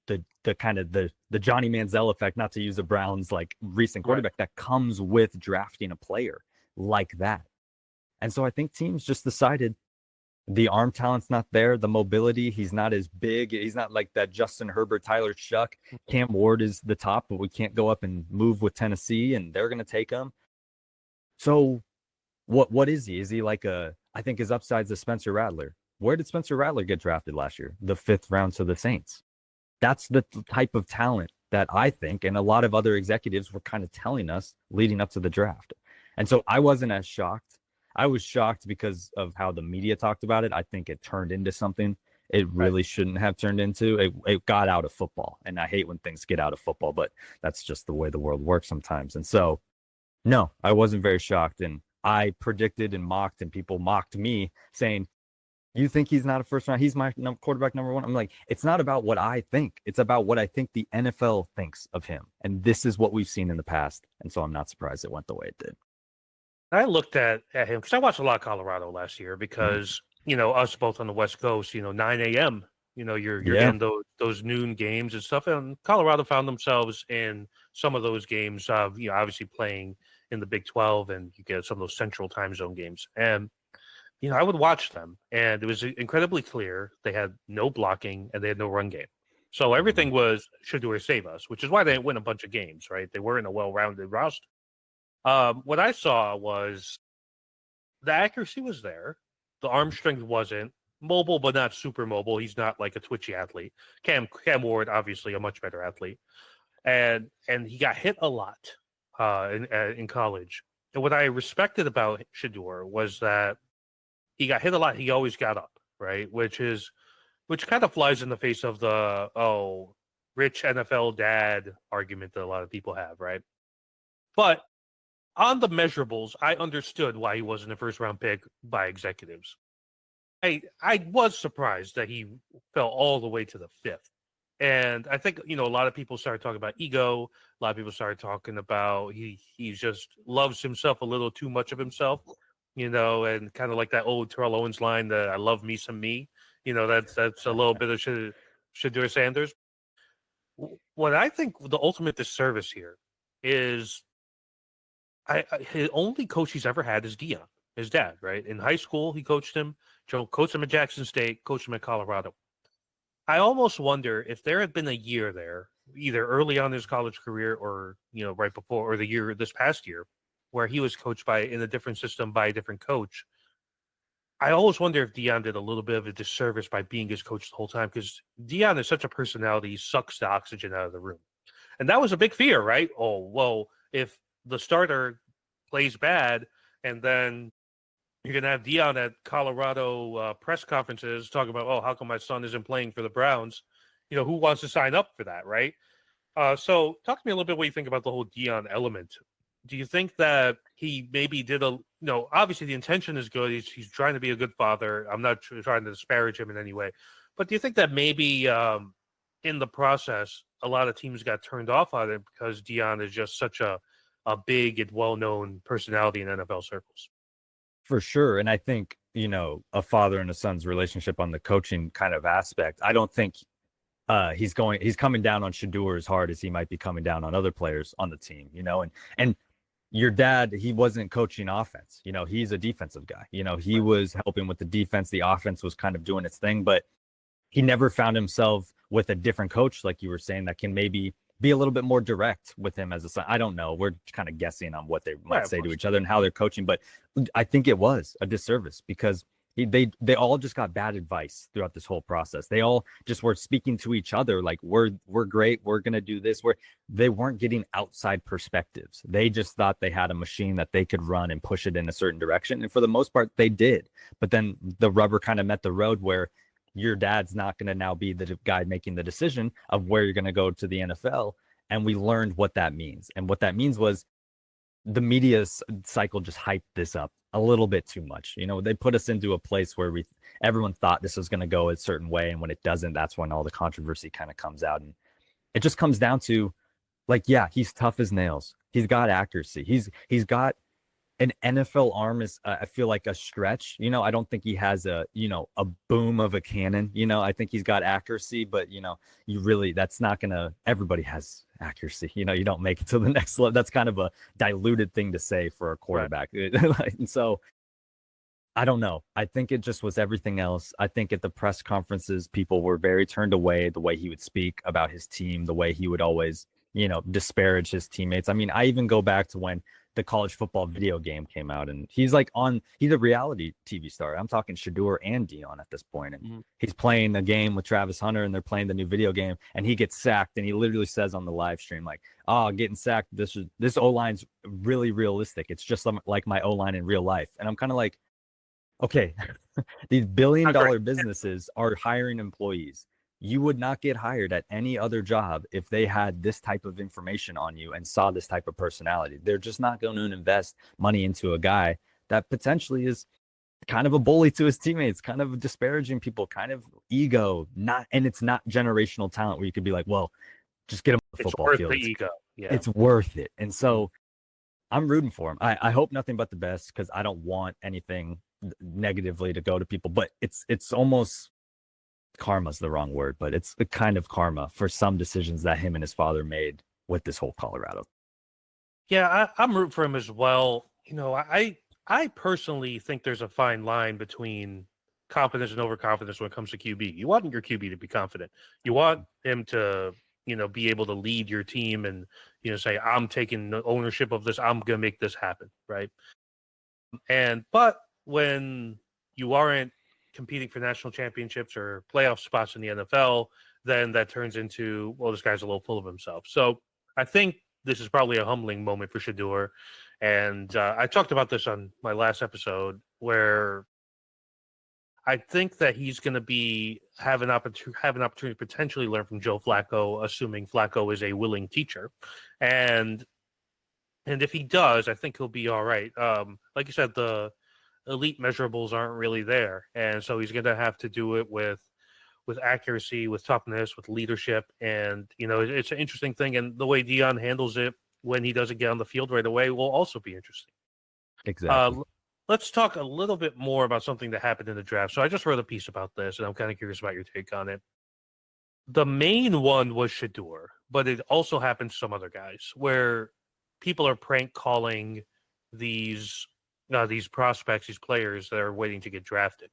the kind of the Johnny Manziel effect, not to use a Browns like recent quarterback, right, that comes with drafting a player like that. And so I think teams just decided the arm talent's not there, the mobility, he's not as big, he's not like that Justin Herbert, Tyler Shuck. Cam Ward is the top, but we can't go up and move with Tennessee, and they're going to take him. So what is he? Is he like I think his upside's a Spencer Rattler. Where did Spencer Rattler get drafted last year? The 5th round to the Saints. That's the type of talent that I think, and a lot of other executives were kind of telling us leading up to the draft. And so I wasn't as shocked. I was shocked because of how the media talked about it. I think it turned into something it really shouldn't have turned into. It got out of football. And I hate when things get out of football, but that's just the way the world works sometimes. And so, no, I wasn't very shocked. And I predicted and mocked, and people mocked me saying, you think he's not a first round? He's my quarterback number 1. I'm like, it's not about what I think. It's about what I think the NFL thinks of him. And this is what we've seen in the past. And so I'm not surprised it went the way it did. I looked at him because I watched a lot of Colorado last year because, us both on the West Coast, 9 a.m., you're getting those noon games and stuff. And Colorado found themselves in some of those games, obviously playing in the Big 12, and you get some of those central time zone games. And I would watch them, and it was incredibly clear they had no blocking and they had no run game. So everything was Shador save us, which is why they didn't win a bunch of games, right? They weren't a well-rounded roster. What I saw was the accuracy was there. The arm strength wasn't mobile, but not super mobile. He's not like a twitchy athlete. Cam Ward, obviously a much better athlete. And he got hit a lot in college. And what I respected about Shador was that he got hit a lot. He always got up, right? Which kind of flies in the face of the rich NFL dad argument that a lot of people have, right? But on the measurables, I understood why he wasn't a first round pick by executives. I was surprised that he fell all the way to the 5th. And I think, a lot of people started talking about ego. A lot of people started talking about he just loves himself a little too much of himself. And kind of like that old Terrell Owens line that I love me some me. That's a little bit of Shador Sanders. What I think the ultimate disservice here is his only coach he's ever had is Dion, his dad, right? In high school, he coached him. Joe coached him at Jackson State, coached him at Colorado. I almost wonder if there had been a year there, either early on in his college career or, right before, or this past year, where he was coached in a different system by a different coach, I always wonder if Dion did a little bit of a disservice by being his coach the whole time, because Dion is such a personality, he sucks the oxygen out of the room. And that was a big fear, right? Oh, well, if the starter plays bad and then you're going to have Dion at Colorado press conferences talking about, oh, how come my son isn't playing for the Browns? Who wants to sign up for that, right? So talk to me a little bit what you think about the whole Dion element. Do you think that he maybe did obviously the intention is good. He's trying to be a good father. I'm not trying to disparage him in any way. But do you think that maybe in the process, a lot of teams got turned off on it because Dion is just such a big and well-known personality in NFL circles? For sure. And I think, a father and a son's relationship on the coaching kind of aspect, I don't think he's coming down on Shedeur as hard as he might be coming down on other players on the team, and your dad, he wasn't coaching offense, he's a defensive guy, he was helping with the defense. The offense was kind of doing its thing, but he never found himself with a different coach, like you were saying, that can maybe be a little bit more direct with him as a son. I don't know. We're kind of guessing on what they might say to each other and how they're coaching, but I think it was a disservice because they all just got bad advice throughout this whole process. They all just were speaking to each other like we're great, we're gonna do this. They weren't getting outside perspectives. They just thought they had a machine that they could run and push it in a certain direction, and for the most part, they did. But then the rubber kind of met the road where your dad's not going to now be the guy making the decision of where you're going to go to the NFL. And we learned what that means. And what that means was the media cycle just hyped this up a little bit too much. They put us into a place where everyone thought this was going to go a certain way. And when it doesn't, that's when all the controversy kind of comes out. And it just comes down to yeah, he's tough as nails. He's got accuracy. He's got an NFL arm is, I feel like, a stretch. I don't think he has a boom of a cannon. I think he's got accuracy, but that's not gonna. Everybody has accuracy. You don't make it to the next level. That's kind of a diluted thing to say for a quarterback. Right. And so I don't know. I think it just was everything else. I think at the press conferences, people were very turned away. The way he would speak about his team, the way he would always disparage his teammates. I mean, I even go back to when the college football video game came out, and he's a reality TV star. I'm talking Shedeur and Dion at this point, and he's playing a game with Travis Hunter, and they're playing the new video game, and he gets sacked, and he literally says on the live stream, like, "Oh, getting sacked. This O-line's really realistic. It's just like my O-line in real life." And I'm kind of like, okay, these billion-dollar businesses are hiring employees. You would not get hired at any other job if they had this type of information on you and saw this type of personality. They're just not going to invest money into a guy that potentially is kind of a bully to his teammates, kind of disparaging people, kind of ego, and it's not generational talent where you could be like, well, just get him on the football field. It's worth the ego. Yeah. It's worth it. And so I'm rooting for him. I hope nothing but the best, because I don't want anything negatively to go to people, but it's almost, karma's the wrong word, but it's the kind of karma for some decisions that him and his father made with this whole Colorado. Yeah, I'm rooting for him as well. I personally think there's a fine line between confidence and overconfidence when it comes to QB. You want your QB to be confident. You want him to, be able to lead your team and, say, I'm taking ownership of this. I'm going to make this happen, right? But when you aren't competing for national championships or playoff spots in the NFL, then that turns into, well, this guy's a little full of himself. So I think this is probably a humbling moment for Shedeur. And I talked about this on my last episode, where I think that he's going to have an opportunity to potentially learn from Joe Flacco, assuming Flacco is a willing teacher. And if he does, I think he'll be all right. Like you said, the elite measurables aren't really there, and so he's going to have to do it with accuracy, with toughness, with leadership. And it's an interesting thing, and the way Dion handles it when he doesn't get on the field right away will also be interesting. Exactly. Let's talk a little bit more about something that happened in the draft. So I just wrote a piece about this, and I'm kind of curious about your take on it. The main one was Shedeur, but it also happened to some other guys where people are prank calling these prospects, these players that are waiting to get drafted.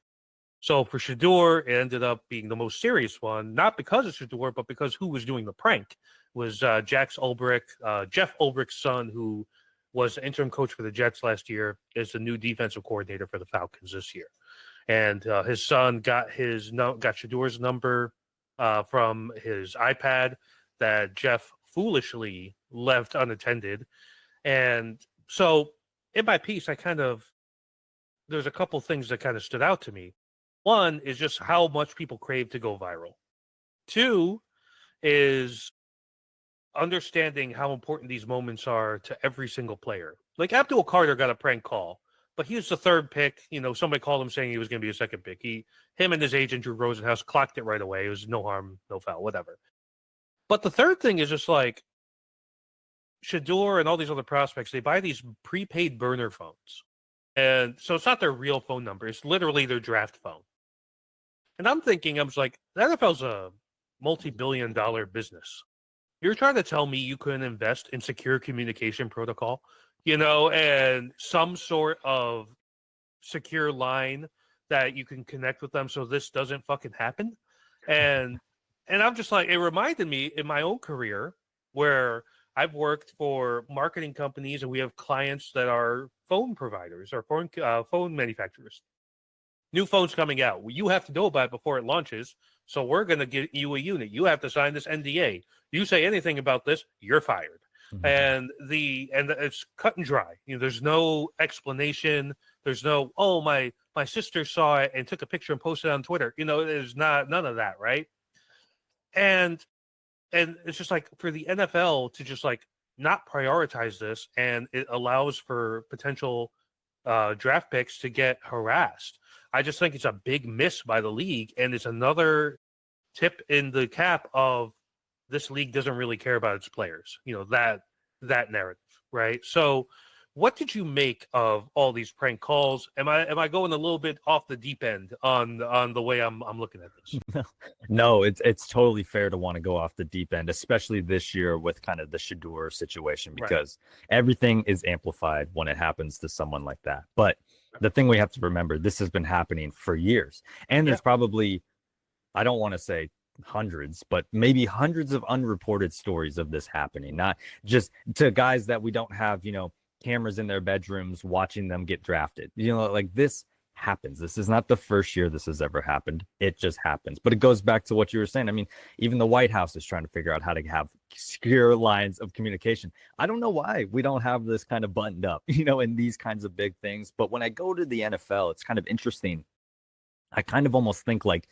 So for Shedeur, it ended up being the most serious one, not because of Shedeur, but because who was doing the prank was Jeff Ulbrich's son, who was the interim coach for the Jets last year, is the new defensive coordinator for the Falcons this year. and his son got got Shador's number from his iPad that Jeff foolishly left unattended. And so in my piece, there's a couple things that kind of stood out to me. One is just how much people crave to go viral. Two is understanding how important these moments are to every single player. Like Abdul Carter got a prank call, but he was the third pick. Somebody called him saying he was going to be a second pick. Him and his agent, Drew Rosenhaus, clocked it right away. It was no harm, no foul, whatever. But the third thing is just like Shador and all these other prospects, they buy these prepaid burner phones. And so it's not their real phone number. It's literally their draft phone. And I'm like, the NFL's a multi-billion-dollar business. You're trying to tell me you couldn't invest in secure communication protocol, and some sort of secure line that you can connect with them so this doesn't fucking happen? And I'm just like, it reminded me in my own career where I've worked for marketing companies and we have clients that are phone providers or phone manufacturers. New phones coming out. Well, you have to know about it before it launches. So we're going to give you a unit. You have to sign this NDA. You say anything about this, you're fired. Mm-hmm. And it's cut and dry. There's no explanation. There's no, oh, my sister saw it and took a picture and posted it on Twitter. There's none of that, right? And it's just like for the NFL to just like not prioritize this, and it allows for potential draft picks to get harassed. I just think it's a big miss by the league, and it's another tip in the cap of this league doesn't really care about its players. That narrative, right? So what did you make of all these prank calls? Am I going a little bit off the deep end on the way I'm looking at this? No, it's totally fair to want to go off the deep end, especially this year with kind of the Shador situation, because everything is amplified when it happens to someone like that. But the thing we have to remember, this has been happening for years. And there's probably, I don't want to say hundreds, but maybe hundreds of unreported stories of this happening, not just to guys that we don't have, cameras in their bedrooms watching them get drafted. Like this happens. This is not the first year this has ever happened. It just happens. But it goes back to what you were saying. I mean, even the White House is trying to figure out how to have secure lines of communication. I don't know why we don't have this kind of buttoned up, in these kinds of big things. But when I go to the NFL, it's kind of interesting. I kind of almost think like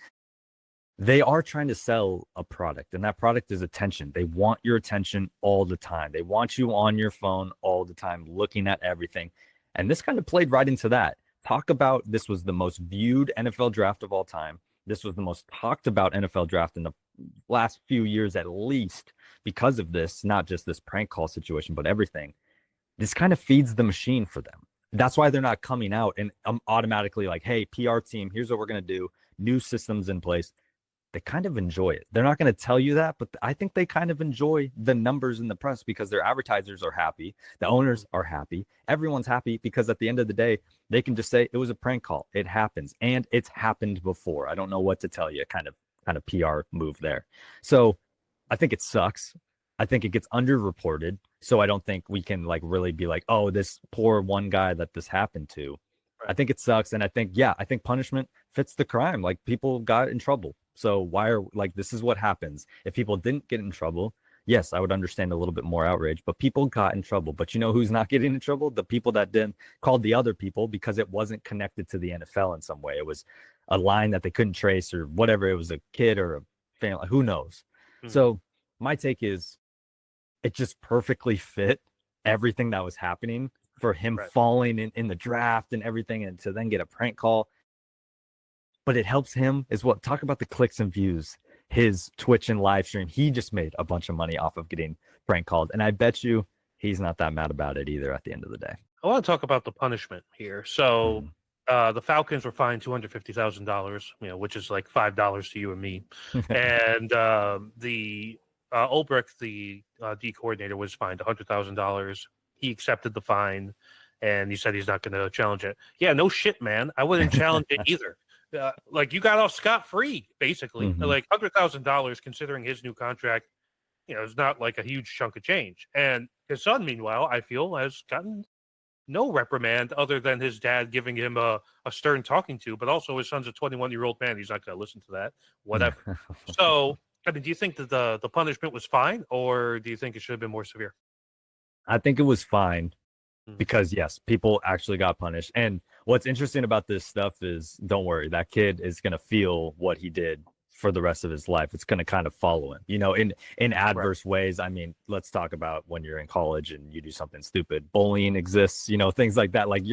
they are trying to sell a product, and that product is attention. They want your attention all the time. They want you on your phone all the time, looking at everything. And this kind of played right into that. Talk about, this was the most viewed NFL draft of all time. This was the most talked about NFL draft in the last few years, at least, because of this, not just this prank call situation, but everything. This kind of feeds the machine for them. That's why they're not coming out and automatically like, hey, PR team, here's what we're going to do. New systems in place. They kind of enjoy it. They're not going to tell you that, but I think they kind of enjoy the numbers in the press because their advertisers are happy. The owners are happy. Everyone's happy because at the end of the day, they can just say it was a prank call. It happens. And it's happened before. I don't know what to tell you, kind of PR move there. So I think it sucks. I think it gets underreported. So I don't think we can like really be like, oh, this poor one guy that this happened to. Right. I think it sucks. And I think punishment fits the crime. Like people got in trouble. So why are this is what happens. If people didn't get in trouble, yes, I would understand a little bit more outrage, but people got in trouble. But who's not getting in trouble? The people that didn't called the other people because it wasn't connected to the NFL in some way. It was a line that they couldn't trace or whatever. It was a kid or a family, who knows? So my take is it just perfectly fit everything that was happening for him falling in the draft and everything, and to then get a prank call. But it helps him as well. Talk about the clicks and views. His Twitch and live stream, he just made a bunch of money off of getting prank called. And I bet you he's not that mad about it either at the end of the day. I want to talk about the punishment here. So the Falcons were fined $250,000, which is like $5 to you and me. And the Ulbrich, the D coordinator, was fined $100,000. He accepted the fine, and he said he's not going to challenge it. Yeah, no shit, man. I wouldn't challenge it either. You got off scot-free, basically. Like $100,000, considering his new contract, is not like a huge chunk of change. And his son, meanwhile, I feel has gotten no reprimand other than his dad giving him a stern talking to, but also his son's a 21-year-old man. He's not going to listen to that. Whatever. So, I mean, do you think that the punishment was fine, or do you think it should have been more severe? I think it was fine because, yes, people actually got punished. And what's interesting about this stuff is, don't worry, that kid is going to feel what he did for the rest of his life. It's going to kind of follow him, in adverse ways. I mean, let's talk about when you're in college and you do something stupid. Bullying exists, things like that. Like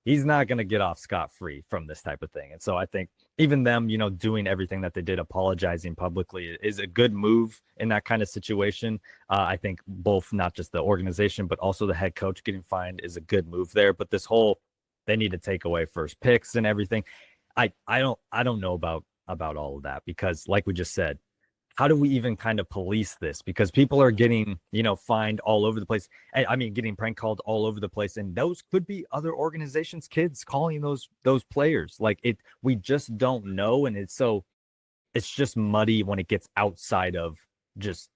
he's not going to get off scot-free from this type of thing. And so I think even them, doing everything that they did, apologizing publicly, is a good move in that kind of situation. I think both, not just the organization, but also the head coach getting fined is a good move there. But this whole, they need to take away first picks and everything. I don't know about all of that, because like we just said, how do we even kind of police this? Because people are getting, fined all over the place. I mean, getting prank called all over the place. And those could be other organizations' kids calling those players. Like we just don't know. And it's just muddy when it gets outside of just,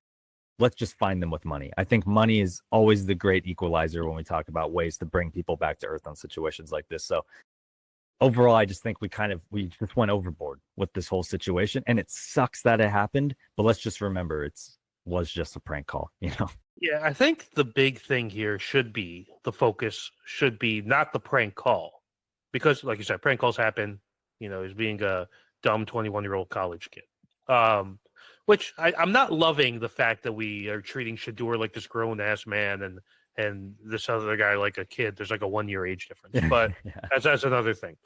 let's just find them with money. I think money is always the great equalizer when we talk about ways to bring people back to earth on situations like this. So overall, I just think we just went overboard with this whole situation, and it sucks that it happened, but let's just remember was just a prank call, Yeah, I think the big thing here the focus should be not the prank call, because like you said, prank calls happen, as being a dumb 21-year-old college kid. Which I'm not loving the fact that we are treating Shador like this grown-ass man and this other guy like a kid. There's like a 1-year age difference, but yeah. that's another thing.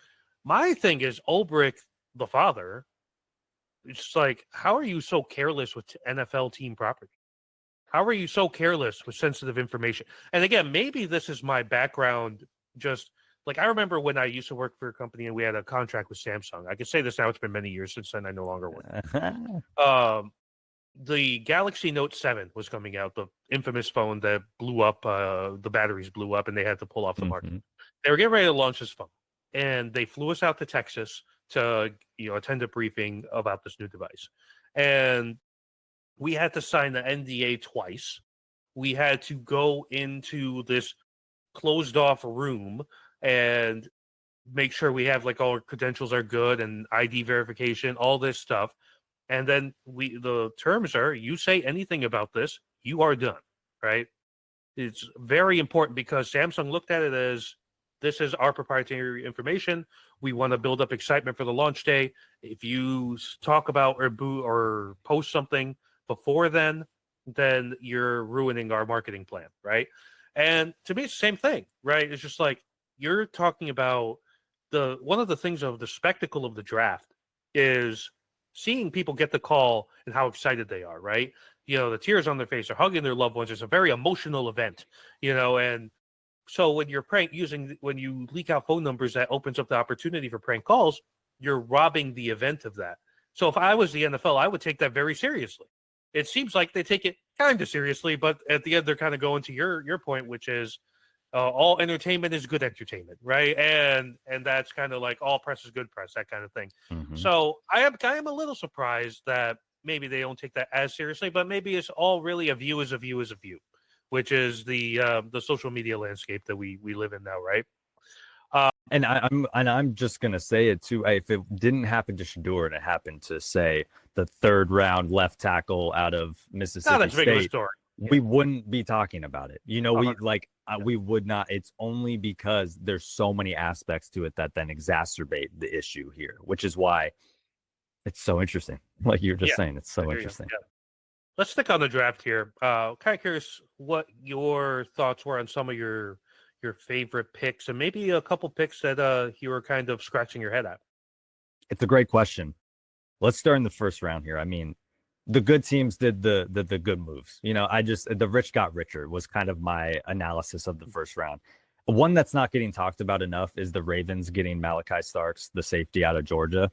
My thing is Ulbrich, the father, it's just like, how are you so careless with NFL team property? How are you so careless with sensitive information? And again, maybe this is my background. Just like, I remember when I used to work for a company and we had a contract with Samsung. I can say this now, it's been many years since then. I no longer work. The Galaxy Note 7 was coming out, the infamous phone that blew up, the batteries blew up and they had to pull off the market. They were getting ready to launch this phone, and they flew us out to Texas to attend a briefing about this new device. And we had to sign the NDA twice. We had to go into this closed off room and make sure we have like all our credentials are good and ID verification, all this stuff. And then the terms are, you say anything about this, you are done, right? It's very important because Samsung looked at it as, this is our proprietary information. We want to build up excitement for the launch day. If you talk about or post something before then you're ruining our marketing plan, right? And to me, it's the same thing, right? It's just like, you're talking about one of the things of the spectacle of the draft is seeing people get the call and how excited they are, right? The tears on their face, are hugging their loved ones. It's a very emotional event, and so when you're when you leak out phone numbers, that opens up the opportunity for prank calls. You're robbing the event of that. So if I was the NFL, I would take that very seriously. It seems like they take it kind of seriously, but at the end, they're kind of going to your point, which is all entertainment is good entertainment, right? And that's kind of like all press is good press, that kind of thing. So I am a little surprised that maybe they don't take that as seriously, but maybe it's all really a view is a view is a view, which is the social media landscape that we live in now, right? And I'm just gonna say it too. If it didn't happen to Shador and it happened to, say, the 3rd round left tackle out of Mississippi State, we wouldn't be talking about it. We would not. It's only because there's so many aspects to it that then exacerbate the issue here, which is why it's so interesting. Like you were just saying, it's so interesting. Yeah. Let's stick on the draft here. Kind of curious what your thoughts were on some of your favorite picks, and maybe a couple picks that you were kind of scratching your head at. It's a great question. Let's start in the first round here. I mean, the good teams did the good moves. The rich got richer was kind of my analysis of the first round. One that's not getting talked about enough is the Ravens getting Malachi Starks, the safety out of Georgia.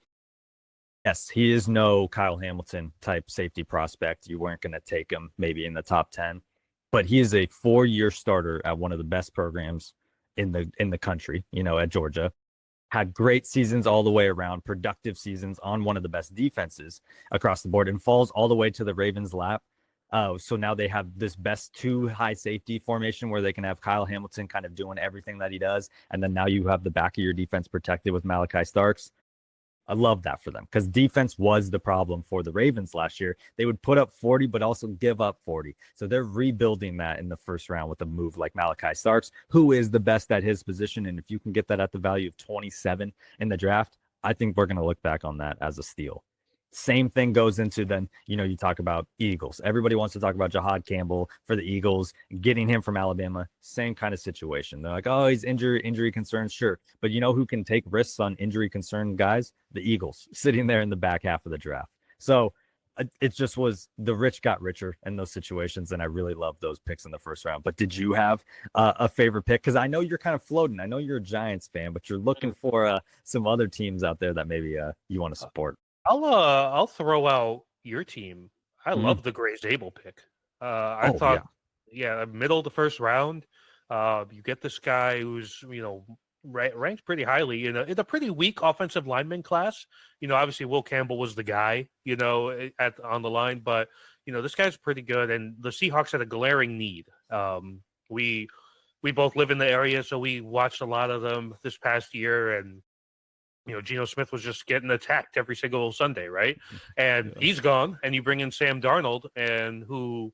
Yes, he is no Kyle Hamilton type safety prospect. You weren't going to take him maybe in the top 10, but he is a 4-year starter at one of the best programs in the country, at Georgia. Had great seasons all the way around, productive seasons on one of the best defenses across the board, and falls all the way to the Ravens' lap. So now they have this best two high safety formation where they can have Kyle Hamilton kind of doing everything that he does. And then now you have the back of your defense protected with Malachi Starks. I love that for them because defense was the problem for the Ravens last year. They would put up 40, but also give up 40. So they're rebuilding that in the first round with a move like Malachi Starks, who is the best at his position. And if you can get that at the value of 27 in the draft, I think we're going to look back on that as a steal. Same thing goes into then, you talk about Eagles. Everybody wants to talk about Jahad Campbell for the Eagles, getting him from Alabama. Same kind of situation. They're like, oh, he's injury concerns. Sure. But you know who can take risks on injury concerned guys? The Eagles sitting there in the back half of the draft. So it just was the rich got richer in those situations. And I really love those picks in the first round. But did you have a favorite pick? Because I know you're kind of floating. I know you're a Giants fan, but you're looking for some other teams out there that maybe you want to support. I'll throw out your team. I Mm. love the Gray Zabel pick. I thought, middle of the first round, you get this guy who's ranked pretty highly in a pretty weak offensive lineman class. Obviously Will Campbell was the guy, on the line, but this guy's pretty good, and the Seahawks had a glaring need. We both live in the area, so we watched a lot of them this past year, and Geno Smith was just getting attacked every single Sunday, right? And he's gone, and you bring in Sam Darnold, and who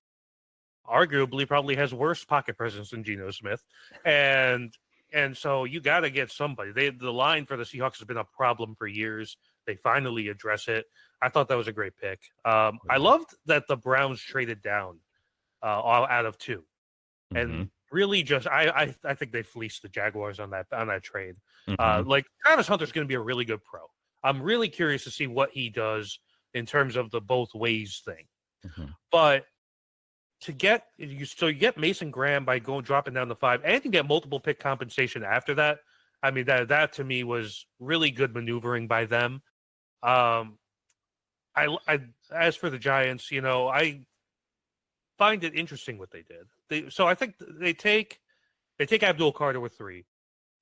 arguably probably has worse pocket presence than Geno Smith, and so you got to get somebody. The line for the Seahawks has been a problem for years. They finally address it. I thought that was a great pick. I loved that the Browns traded down all out of two, and really just I think they fleeced the Jaguars on that trade. Like Travis Hunter's going to be a really good pro. I'm really curious to see what he does in terms of the both ways thing. But you get Mason Graham by dropping down to 5, and you get multiple pick compensation after that. I mean that to me was really good maneuvering by them. I as for the Giants, I find it interesting what they did. So I think they take Abdul Carter with 3,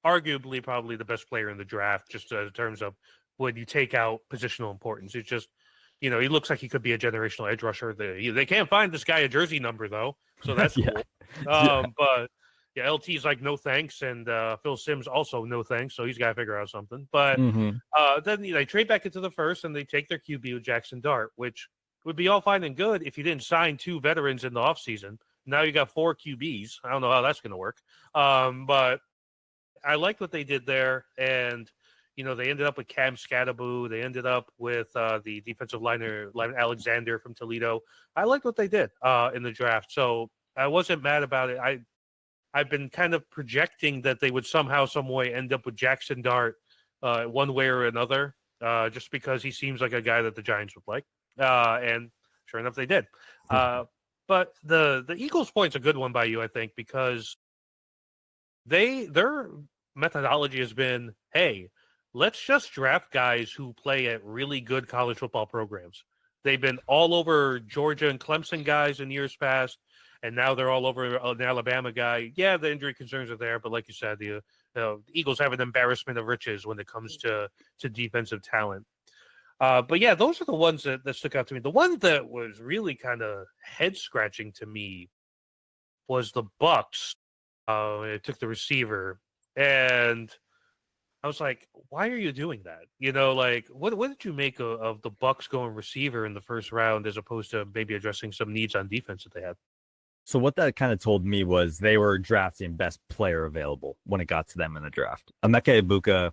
arguably probably the best player in the draft, just in terms of when you take out positional importance. It's just, he looks like he could be a generational edge rusher. They can't find this guy a jersey number though, so that's cool. But yeah, LT's like no thanks, and Phil Simms also no thanks, so he's got to figure out something. But then they trade back into the first, and they take their QB with Jackson Dart, which would be all fine and good if you didn't sign 2 veterans in the offseason. Now you got 4 QBs. I don't know how that's going to work. But I liked what they did there. And, they ended up with Cam Scattaboo. They ended up with the defensive lineman Alexander from Toledo. I liked what they did in the draft. So I wasn't mad about it. I've been kind of projecting that they would somehow, some way end up with Jackson Dart one way or another, just because he seems like a guy that the Giants would like. And sure enough, they did. But the Eagles point's a good one by you, I think, because their methodology has been, hey, let's just draft guys who play at really good college football programs. They've been all over Georgia and Clemson guys in years past, and now they're all over an Alabama guy. Yeah, the injury concerns are there, but like you said, the Eagles have an embarrassment of riches when it comes to defensive talent. But yeah, those are the ones that stuck out to me. The one that was really kind of head scratching to me was the Bucks. It took the receiver, and I was like, why are you doing that? What did you make of the Bucks going receiver in the first round as opposed to maybe addressing some needs on defense that they had? So what that kind of told me was they were drafting best player available when it got to them in the draft. Emeka Egbuka,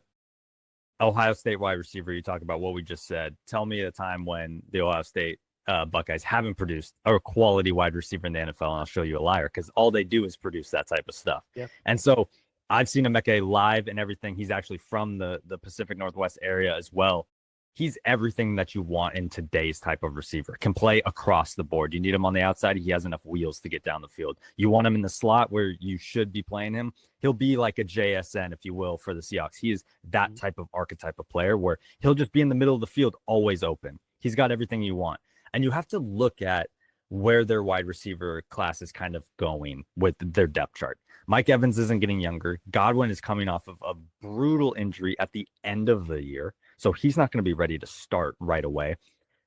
Ohio State wide receiver, you talk about what we just said. Tell me a time when the Ohio State Buckeyes haven't produced a quality wide receiver in the NFL, and I'll show you a liar, because all they do is produce that type of stuff. Yeah. And so I've seen Emeka live and everything. He's actually from the Pacific Northwest area as well. He's everything that you want in today's type of receiver. Can play across the board. You need him on the outside. He has enough wheels to get down the field. You want him in the slot where you should be playing him. He'll be like a JSN, if you will, for the Seahawks. He is that type of archetype of player where he'll just be in the middle of the field, always open. He's got everything you want. And you have to look at where their wide receiver class is kind of going with their depth chart. Mike Evans isn't getting younger. Godwin is coming off of a brutal injury at the end of the year. So he's not going to be ready to start right away.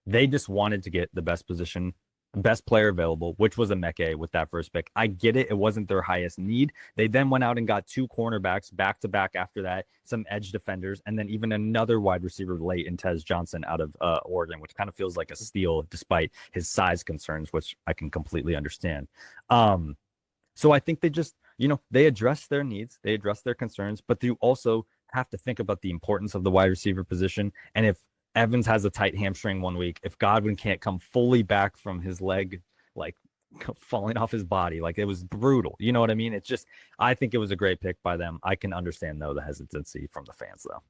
They just wanted to get the best position best player available, which was a Meke with that first pick. I get it. It wasn't their highest need. They then went out and got 2 cornerbacks back to back after that, some edge defenders, and then even another wide receiver late in Tez Johnson out of Oregon, which kind of feels like a steal despite his size concerns, which I can completely understand. So I think they just, they address their needs, they address their concerns, but you also have to think about the importance of the wide receiver position. And if Evans has a tight hamstring one week, if Godwin can't come fully back from his leg, like falling off his body, like it was brutal. You know what I mean? It's just, I think it was a great pick by them. I can understand, though, the hesitancy from the fans, though.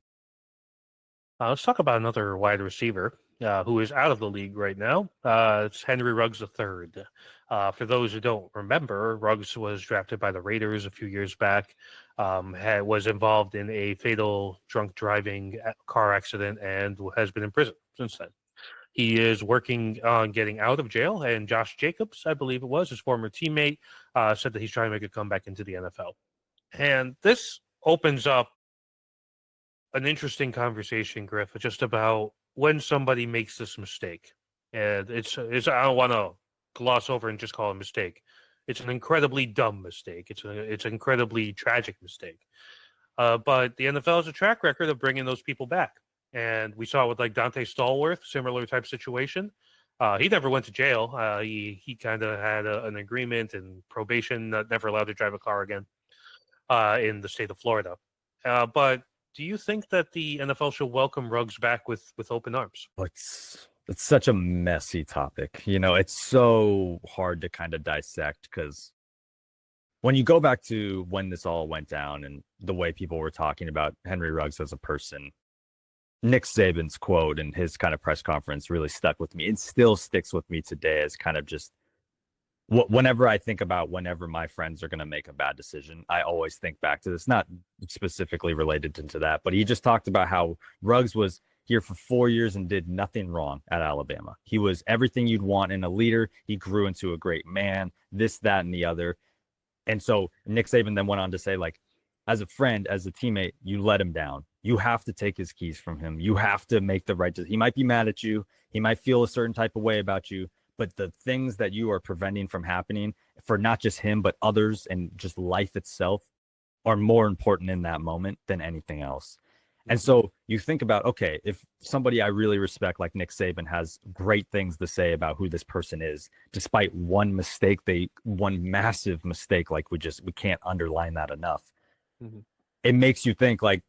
Let's talk about another wide receiver who is out of the league right now. It's Henry Ruggs III. For those who don't remember, Ruggs was drafted by the Raiders a few years back, was involved in a fatal drunk driving car accident, and has been in prison since then. He is working on getting out of jail, and Josh Jacobs, I believe it was, his former teammate, said that he's trying to make a comeback into the NFL. And this opens up an interesting conversation, Griff, just about when somebody makes this mistake. And it's I don't want to gloss over and just call it a mistake. It's an incredibly dumb mistake. It's an incredibly tragic mistake. But the NFL has a track record of bringing those people back. And we saw with like Dante Stallworth, similar type situation. He never went to jail. He kind of had an agreement and probation, never allowed to drive a car again in the state of Florida. But do you think that the NFL should welcome Ruggs back with open arms? It's such a messy topic. It's so hard to kind of dissect, because when you go back to when this all went down and the way people were talking about Henry Ruggs as a person, Nick Saban's quote and his kind of press conference really stuck with me. It still sticks with me today as kind of just whenever I think about whenever my friends are going to make a bad decision, I always think back to this, not specifically related to that, but he just talked about how Ruggs was here for 4 years and did nothing wrong at Alabama. He was everything you'd want in a leader. He grew into a great man, this, that, and the other. And so Nick Saban then went on to say, like, as a friend, as a teammate, you let him down. You have to take his keys from him. You have to make the right decision. He might be mad at you. He might feel a certain type of way about you. But the things that you are preventing from happening for not just him, but others and just life itself are more important in that moment than anything else. And so you think about, okay, if somebody I really respect, like Nick Saban, has great things to say about who this person is, despite one massive mistake, like we can't underline that enough. Mm-hmm. It makes you think, like,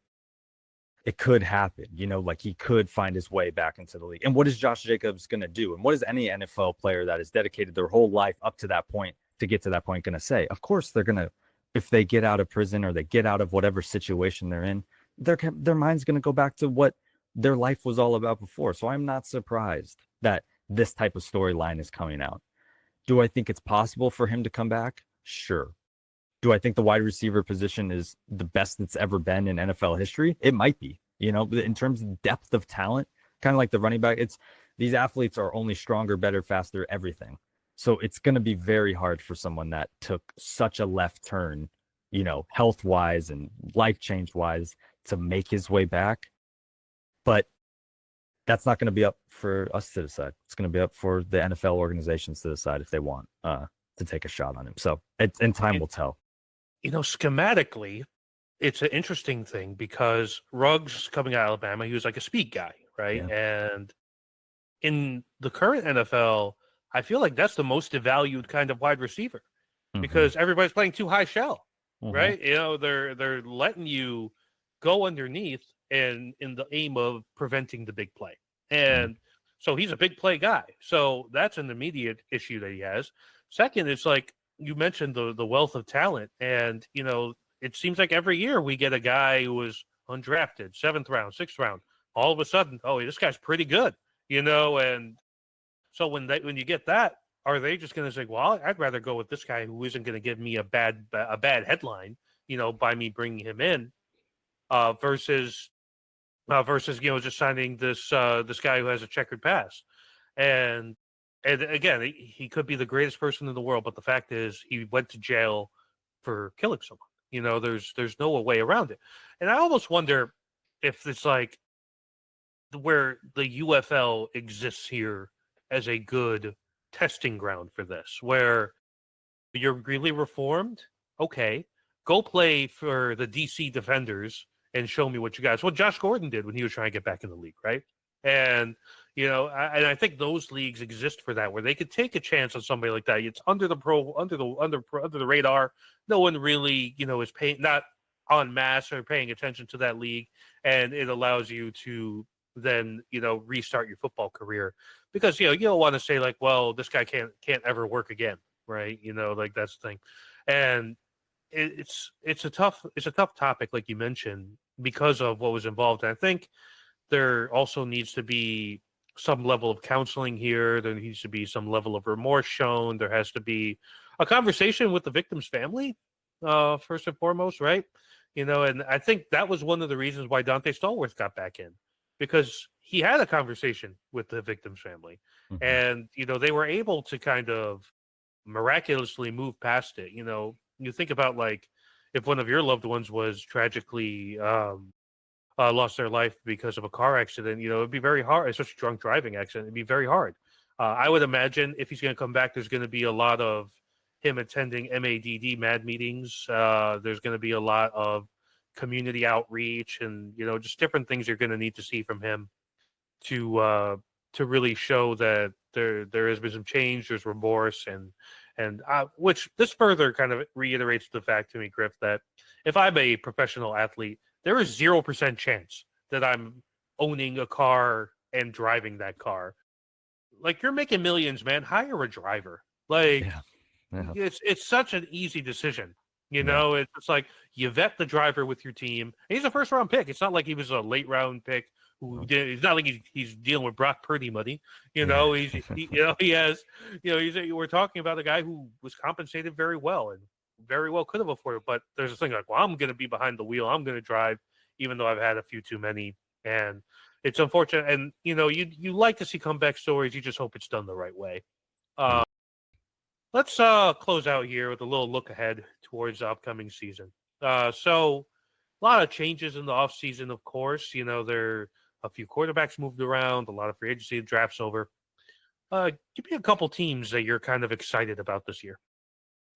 it could happen, like he could find his way back into the league. And what is Josh Jacobs going to do? And what is any NFL player that has dedicated their whole life up to that point to get to that point going to say? Of course, they're going to, if they get out of prison or they get out of whatever situation they're in, their mind's going to go back to what their life was all about before. So I'm not surprised that this type of storyline is coming out. Do I think it's possible for him to come back? Sure. Do I think the wide receiver position is the best it's ever been in NFL history? It might be, in terms of depth of talent, kind of like the running back. These athletes are only stronger, better, faster, everything. So it's going to be very hard for someone that took such a left turn, health wise and life change wise, to make his way back. But that's not going to be up for us to decide. It's going to be up for the NFL organizations to decide if they want to take a shot on him. So and time will tell. Schematically, it's an interesting thing because Ruggs, coming out of Alabama, he was like a speed guy, right? Yeah. And in the current NFL, I feel like that's the most devalued kind of wide receiver because everybody's playing too high shell, right? They're letting you go underneath and in the aim of preventing the big play. And so he's a big play guy. So that's an immediate issue that he has. Second, it's like you mentioned the wealth of talent. And, it seems like every year we get a guy who was undrafted, 7th round, 6th round. All of a sudden, oh, this guy's pretty good, and so when you get that, are they just going to say, well, I'd rather go with this guy who isn't going to give me a bad headline, by me bringing him in, versus just signing this guy who has a checkered past, and again, he could be the greatest person in the world, but the fact is he went to jail for killing someone. There's no way around it, and I almost wonder if it's like where the UFL exists here as a good testing ground for this, where you're really reformed. Okay, go play for the DC Defenders and show me what you got. It's what Josh Gordon did when he was trying to get back in the league, right? And I think those leagues exist for that, where they could take a chance on somebody like that. It's under the radar. No one really, is paying, not en masse or paying attention to that league, and it allows you to then restart your football career, because you don't want to say like, well, this guy can't ever work again, right? Like that's the thing. And it's a tough topic, like you mentioned, because of what was involved. And I think there also needs to be some level of counseling here. There needs to be some level of remorse shown. There has to be a conversation with the victim's family, first and foremost, right? And I think that was one of the reasons why Dante Stallworth got back in, because he had a conversation with the victim's family. Mm-hmm. And, they were able to kind of miraculously move past it. You think about, like, if one of your loved ones was tragically lost their life because of a car accident, it'd be very hard, especially a drunk driving accident. It'd be very hard. I would imagine if he's going to come back, there's going to be a lot of him attending MADD meetings. There's going to be a lot of community outreach, and just different things you're going to need to see from him to really show that there has been some change. There's remorse, and which this further kind of reiterates the fact to me, Griff, that if I'm a professional athlete, there is 0% chance that I'm owning a car and driving that car. Like, you're making millions, man. Hire a driver. Like, yeah. It's such an easy decision. It's like you vet the driver with your team. And he's a first round pick. It's not like he was a late round pick. It's not like he's dealing with Brock Purdy money. We're talking about a guy who was compensated very well and very well could have afforded. But there's a thing like, well, I'm going to be behind the wheel. I'm going to drive, even though I've had a few too many. And it's unfortunate. And you like to see comeback stories. You just hope it's done the right way. Let's close out here with a little look ahead towards the upcoming season. So a lot of changes in the offseason, of course. There are a few quarterbacks moved around, a lot of free agency drafts over. Give me a couple teams that you're kind of excited about this year.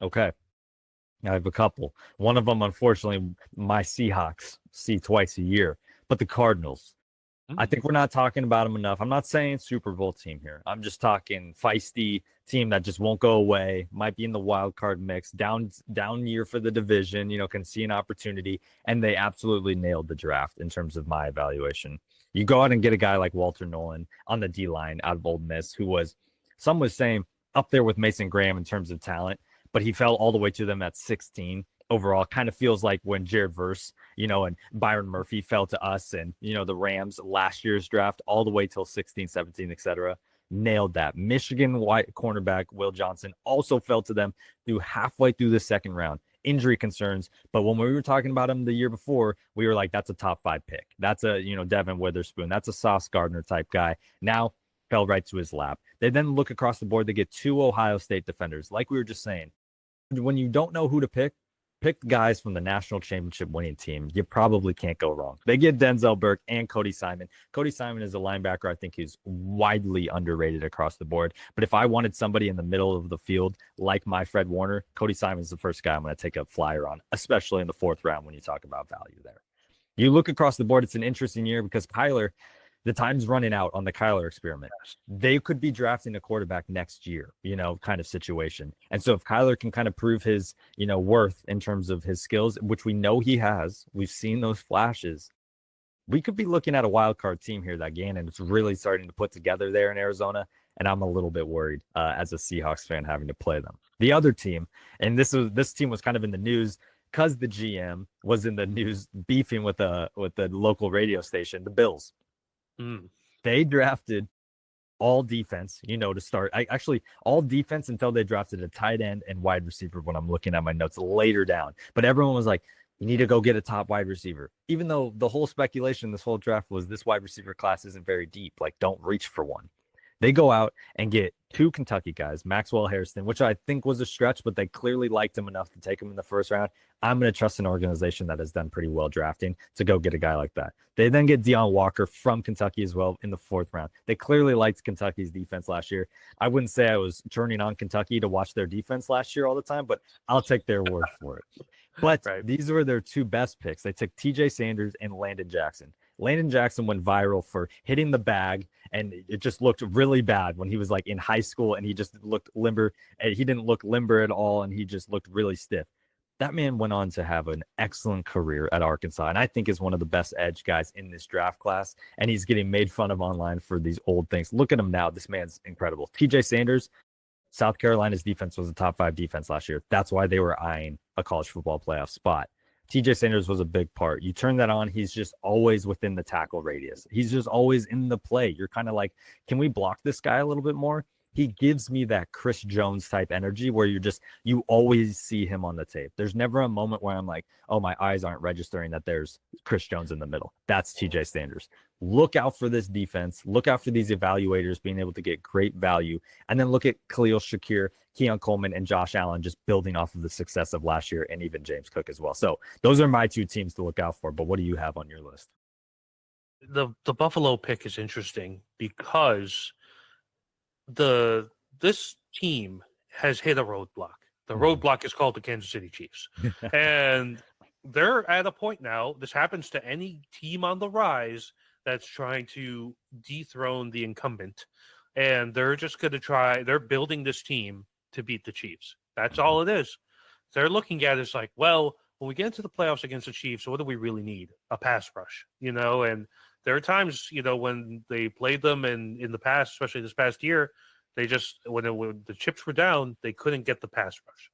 Okay. I have a couple. One of them, unfortunately, my Seahawks see twice a year, but the Cardinals. I think we're not talking about them enough. I'm not saying Super Bowl team here. I'm just talking feisty team that just won't go away, might be in the wild card mix, down year for the division, can see an opportunity, and they absolutely nailed the draft in terms of my evaluation. You go out and get a guy like Walter Nolan on the D-line out of Ole Miss, who was, some was saying, up there with Mason Graham in terms of talent, but he fell all the way to them at 16. Overall, kind of feels like when Jared Verse, and Byron Murphy fell to us, and, the Rams last year's draft all the way till 16, 17, etc. Nailed that. Michigan white cornerback Will Johnson also fell to them halfway through the second round. Injury concerns, but when we were talking about him the year before, we were like, that's a top 5 pick. That's a, Devin Witherspoon. That's a Sauce Gardner type guy. Now fell right to his lap. They then look across the board. They get 2 Ohio State defenders. Like we were just saying, when you don't know who to pick guys from the national championship winning team. You probably can't go wrong. They get Denzel Burke and Cody Simon. Cody Simon is a linebacker. I think he's widely underrated across the board. But if I wanted somebody in the middle of the field, like my Fred Warner, Cody Simon's the first guy I'm going to take a flyer on, especially in the 4th round when you talk about value there. You look across the board, it's an interesting year because Kyler, the time's running out on the Kyler experiment. They could be drafting a quarterback next year, kind of situation. And so if Kyler can kind of prove his, worth in terms of his skills, which we know he has, we've seen those flashes, we could be looking at a wild card team here that Gannon is really starting to put together there in Arizona. And I'm a little bit worried as a Seahawks fan having to play them. The other team, and this team was kind of in the news because the GM was in the news beefing with the local radio station, the Bills. They drafted all defense, to start. All defense until they drafted a tight end and wide receiver when I'm looking at my notes later down. But everyone was like, you need to go get a top wide receiver. Even though the whole speculation this whole draft was this wide receiver class isn't very deep. Like, don't reach for one. They go out and get two Kentucky guys, Maxwell Hairston, which I think was a stretch, but they clearly liked him enough to take him in the first round. I'm going to trust an organization that has done pretty well drafting to go get a guy like that. They then get Deion Walker from Kentucky as well in the 4th round. They clearly liked Kentucky's defense last year. I wouldn't say I was turning on Kentucky to watch their defense last year all the time, but I'll take their word for it. But these were their 2 best picks. They took TJ Sanders and Landon Jackson. Landon Jackson went viral for hitting the bag, and it just looked really bad when he was like in high school, and he just looked limber. And he didn't look limber at all, and he just looked really stiff. That man went on to have an excellent career at Arkansas, and I think is one of the best edge guys in this draft class, and he's getting made fun of online for these old things. Look at him now. This man's incredible. TJ Sanders, South Carolina's defense was a top 5 defense last year. That's why they were eyeing a college football playoff spot. TJ Sanders was a big part. You turn that on, he's just always within the tackle radius. He's just always in the play. You're kind of like, can we block this guy a little bit more? He gives me that Chris Jones type energy where you always see him on the tape. There's never a moment where I'm like, oh, my eyes aren't registering that there's Chris Jones in the middle. That's TJ Sanders. Look out for this defense. Look out for these evaluators being able to get great value. And then look at Khalil Shakir, Keon Coleman, and Josh Allen just building off of the success of last year, and even James Cook as well. So those are my 2 teams to look out for. But what do you have on your list? The Buffalo pick is interesting because this team has hit a roadblock. The roadblock is called the Kansas City Chiefs. And they're at a point now, this happens to any team on the rise that's trying to dethrone the incumbent. And they're just going to they're building this team to beat the Chiefs. That's all it is. They're looking at it as like, well, when we get into the playoffs against the Chiefs, what do we really need? A pass rush, and there are times, when they played them in the past, especially this past year, they just, when the chips were down, they couldn't get the pass rush.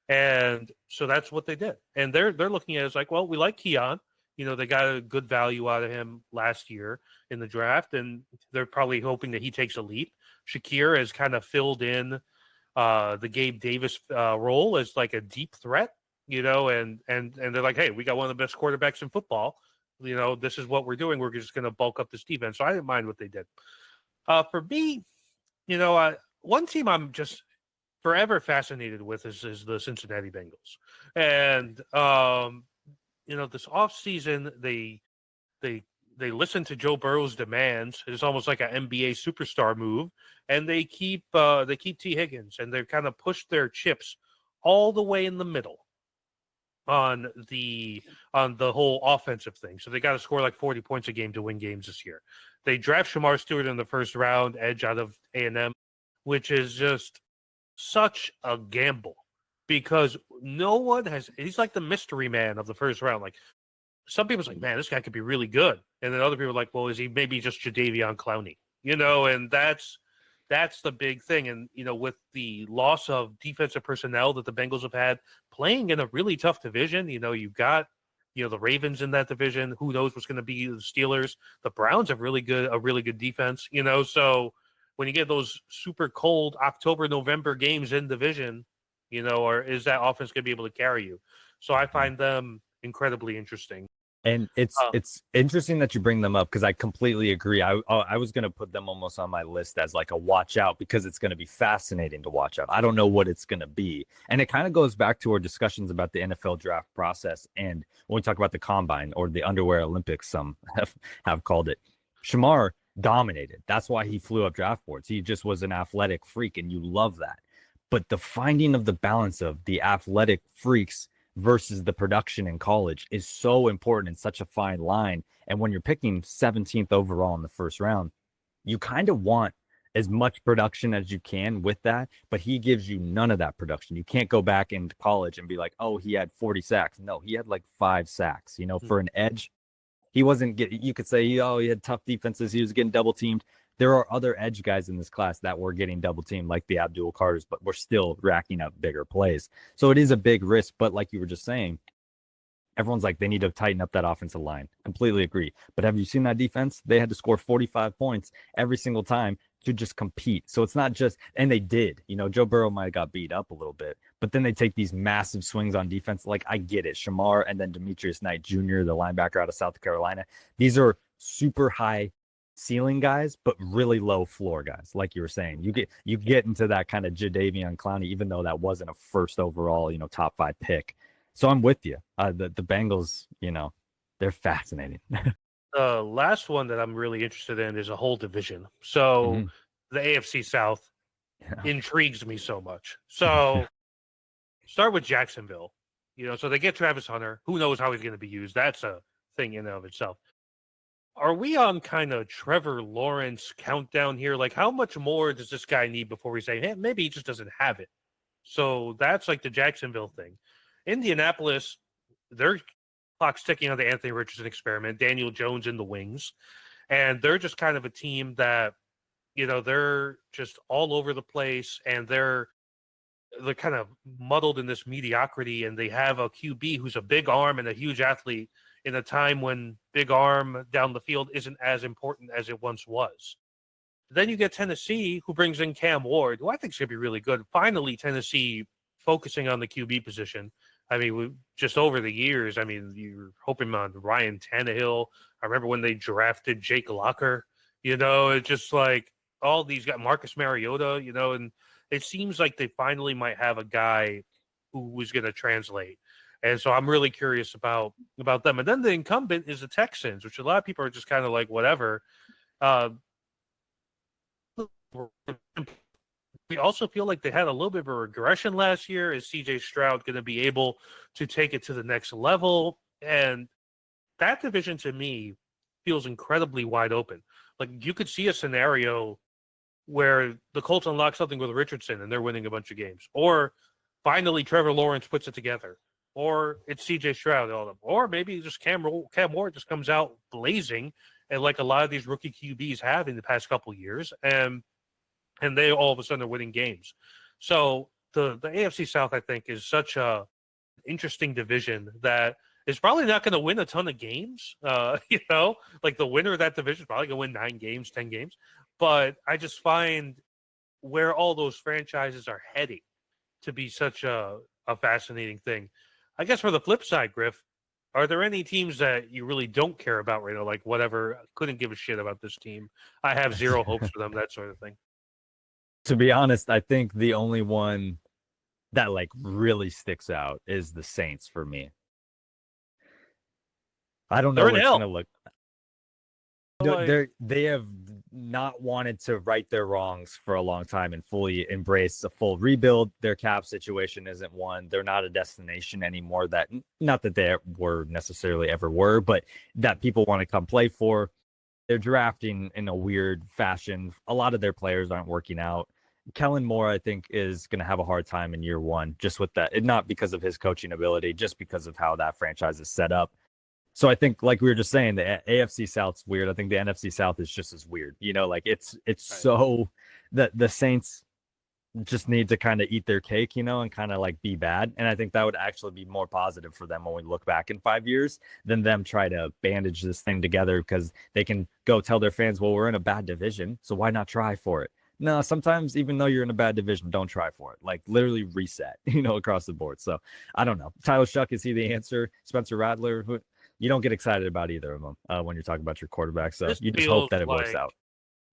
And so that's what they did. And they're looking at it as like, well, we like Keon. They got a good value out of him last year in the draft, and they're probably hoping that he takes a leap. Shakir has kind of filled in the Gabe Davis role as like a deep threat, and they're like, hey, we got one of the best quarterbacks in football. This is what we're doing. We're just going to bulk up this defense. So I didn't mind what they did. For me, one team I'm just forever fascinated with is the Cincinnati Bengals. And, this offseason, they listen to Joe Burrow's demands. It's almost like an NBA superstar move. And they keep T. Higgins, and they've kind of pushed their chips all the way in the middle on the whole offensive thing. So they got to score like 40 points a game to win games this year. They draft Shamar Stewart in the first round, edge out of A&M, which is just such a gamble because no one he's like the mystery man of the first round. Like some people's like, man, this guy could be really good. And then other people are like, well, is he maybe just Jadeveon Clowney? And that's the big thing. And, with the loss of defensive personnel that the Bengals have had playing in a really tough division, you've got, the Ravens in that division. Who knows what's going to be the Steelers? The Browns have a really good defense, so when you get those super cold October, November games in division, or is that offense going to be able to carry you? So I find them incredibly interesting. And it's interesting that you bring them up because I completely agree. I was going to put them almost on my list as like a watch out because it's going to be fascinating to watch out. I don't know what it's going to be. And it kind of goes back to our discussions about the NFL draft process. And when we talk about the combine or the underwear Olympics, some have called it, Shamar dominated. That's why he flew up draft boards. He just was an athletic freak and you love that. But the finding of the balance of the athletic freaks versus the production in college is so important and such a fine line. And when you're picking 17th overall in the first round, you kind of want as much production as you can with that, but he gives you none of that production. You can't go back into college and be like, oh, he had 40 sacks. No, he had like 5 sacks, for an edge. He wasn't getting, you could say, oh, he had tough defenses. He was getting double teamed. There are other edge guys in this class that were getting double teamed, like the Abdul Carters, but we're still racking up bigger plays. So it is a big risk. But like you were just saying, everyone's like, they need to tighten up that offensive line. Completely agree. But have you seen that defense? They had to score 45 points every single time to just compete. So it's not just, and they did, Joe Burrow might have got beat up a little bit, but then they take these massive swings on defense. Like I get it. Shamar and then Demetrius Knight Jr., the linebacker out of South Carolina. These are super high ceiling guys, but really low floor guys. Like you were saying, you get into that kind of Jadeveon Clowney, even though that wasn't a first overall, top 5 pick. So I'm with you. The Bengals, they're fascinating. The last one that I'm really interested in is a whole division. So Mhm. the AFC South Yeah. intrigues me so much. So start with Jacksonville. So they get Travis Hunter. Who knows how he's going to be used? That's a thing in and of itself. Are we on kind of Trevor Lawrence countdown here? Like, how much more does this guy need before we say, hey, maybe he just doesn't have it? So that's like the Jacksonville thing. Indianapolis, their clock's ticking on the Anthony Richardson experiment. Daniel Jones in the wings. And they're just kind of a team that, they're just all over the place, and they're kind of muddled in this mediocrity, and they have a QB who's a big arm and a huge athlete in a time when big arm down the field isn't as important as it once was. Then you get Tennessee, who brings in Cam Ward, who I think is going to be really good. Finally, Tennessee focusing on the QB position. I mean, just over the years, you're hoping on Ryan Tannehill. I remember when they drafted Jake Locker, it's just like all these guys, Marcus Mariota, and it seems like they finally might have a guy who was going to translate. And so I'm really curious about them. And then the incumbent is the Texans, which a lot of people are just kind of like, whatever. We also feel like they had a little bit of a regression last year. Is CJ Stroud going to be able to take it to the next level? And that division to me feels incredibly wide open. Like, you could see a scenario where the Colts unlock something with Richardson and they're winning a bunch of games. Or finally Trevor Lawrence puts it together. Or it's CJ Stroud, all of them. Or maybe just Cam Ward just comes out blazing, and like a lot of these rookie QBs have in the past couple of years, and they all of a sudden are winning games. So the AFC South, I think, is such a interesting division that is probably not going to win a ton of games. Like the winner of that division is probably going to win 9 games, 10 games. But I just find where all those franchises are heading to be such a fascinating thing. I guess for the flip side, Griff, are there any teams that you really don't care about right now? Like, whatever, couldn't give a shit about this team. I have zero hopes for them, that sort of thing. To be honest, I think the only one that like really sticks out is the Saints for me. I don't know They're what an it's L. going to look. Like, They have not wanted to right their wrongs for a long time and fully embrace a full rebuild. Their cap situation isn't one. They're not a destination anymore. That, not that they were necessarily ever were, but that people want to come play for. They're drafting in a weird fashion. A lot of their players aren't working out. Kellen Moore, I think, is going to have a hard time in year one, just with that. Not because of his coaching ability, just because of how that franchise is set up. So I think, like we were just saying, the AFC South's weird. I think the NFC South is just as weird. Like it's right. so the Saints just need to kind of eat their cake, and kind of like be bad. And I think that would actually be more positive for them when we look back in 5 years than them try to bandage this thing together, because they can go tell their fans, well, we're in a bad division, so why not try for it? No, sometimes even though you're in a bad division, don't try for it. Like literally reset, across the board. So I don't know. Tyler Shuck, is he the answer? Spencer Rattler, who you don't get excited about either of them when you're talking about your quarterback. So you just hope that it works out.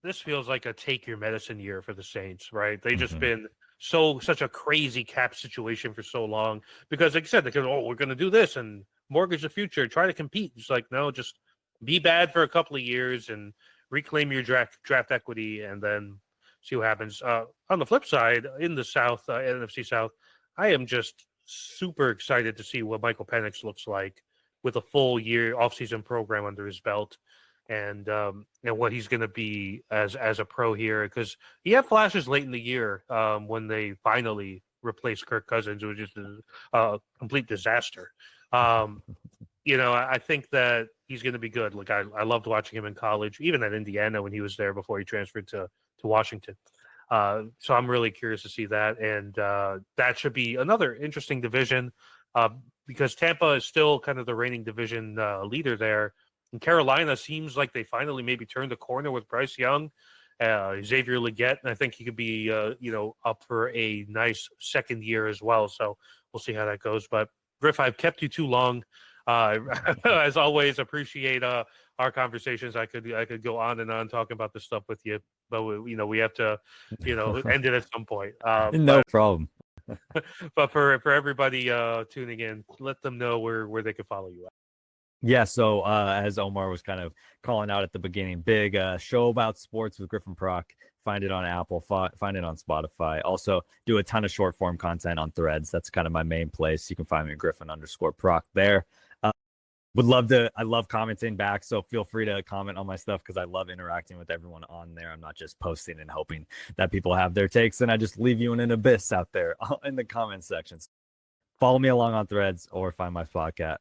This feels like a take your medicine year for the Saints, right? They just been such a crazy cap situation for so long because, like I said, they go, we're going to do this and mortgage the future, try to compete. It's like, no, just be bad for a couple of years and reclaim your draft equity and then see what happens. On the flip side, in the South, NFC South, I am just super excited to see what Michael Penix looks like with a full year offseason program under his belt. And what he's going to be as a pro here, because he had flashes late in the year when they finally replaced Kirk Cousins, which is a complete disaster. I think that he's going to be good. Like I loved watching him in college, even at Indiana when he was there before he transferred to Washington. So I'm really curious to see that, and that should be another interesting division because Tampa is still kind of the reigning division leader there. And Carolina seems like they finally maybe turned the corner with Bryce Young, Xavier Legette, and I think he could be, up for a nice second year as well. So we'll see how that goes. But Griff, I've kept you too long. As always, appreciate our conversations. I could go on and on talking about this stuff with you, but we have to end it at some point. No problem. But for everybody tuning in, let them know where they can follow you at. Yeah, so as Omar was kind of calling out at the beginning, big show about sports with Griffin Prock. Find it on Apple, find it on Spotify. Also, do a ton of short form content on Threads. That's kind of my main place. You can find me at Griffin_Prock there. I love commenting back, so feel free to comment on my stuff because I love interacting with everyone on there. I'm not just posting and hoping that people have their takes, and I just leave you in an abyss out there in the comment sections. Follow me along on Threads or find my podcast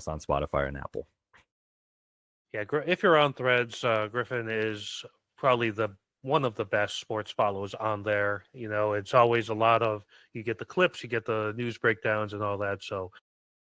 on Spotify and Apple. Yeah, if you're on Threads, Griffin is probably one of the best sports follows on there. It's always a lot of, you get the clips, you get the news breakdowns and all that. So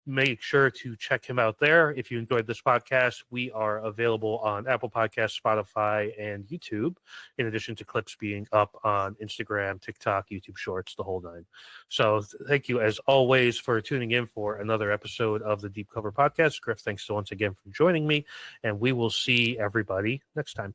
make sure to check him out there. If you enjoyed this podcast, we are available on Apple Podcasts, Spotify, and YouTube, in addition to clips being up on Instagram, TikTok, YouTube Shorts, the whole nine. So thank you, as always, for tuning in for another episode of the Deep Cover Podcast. Griff, thanks once again for joining me, and we will see everybody next time.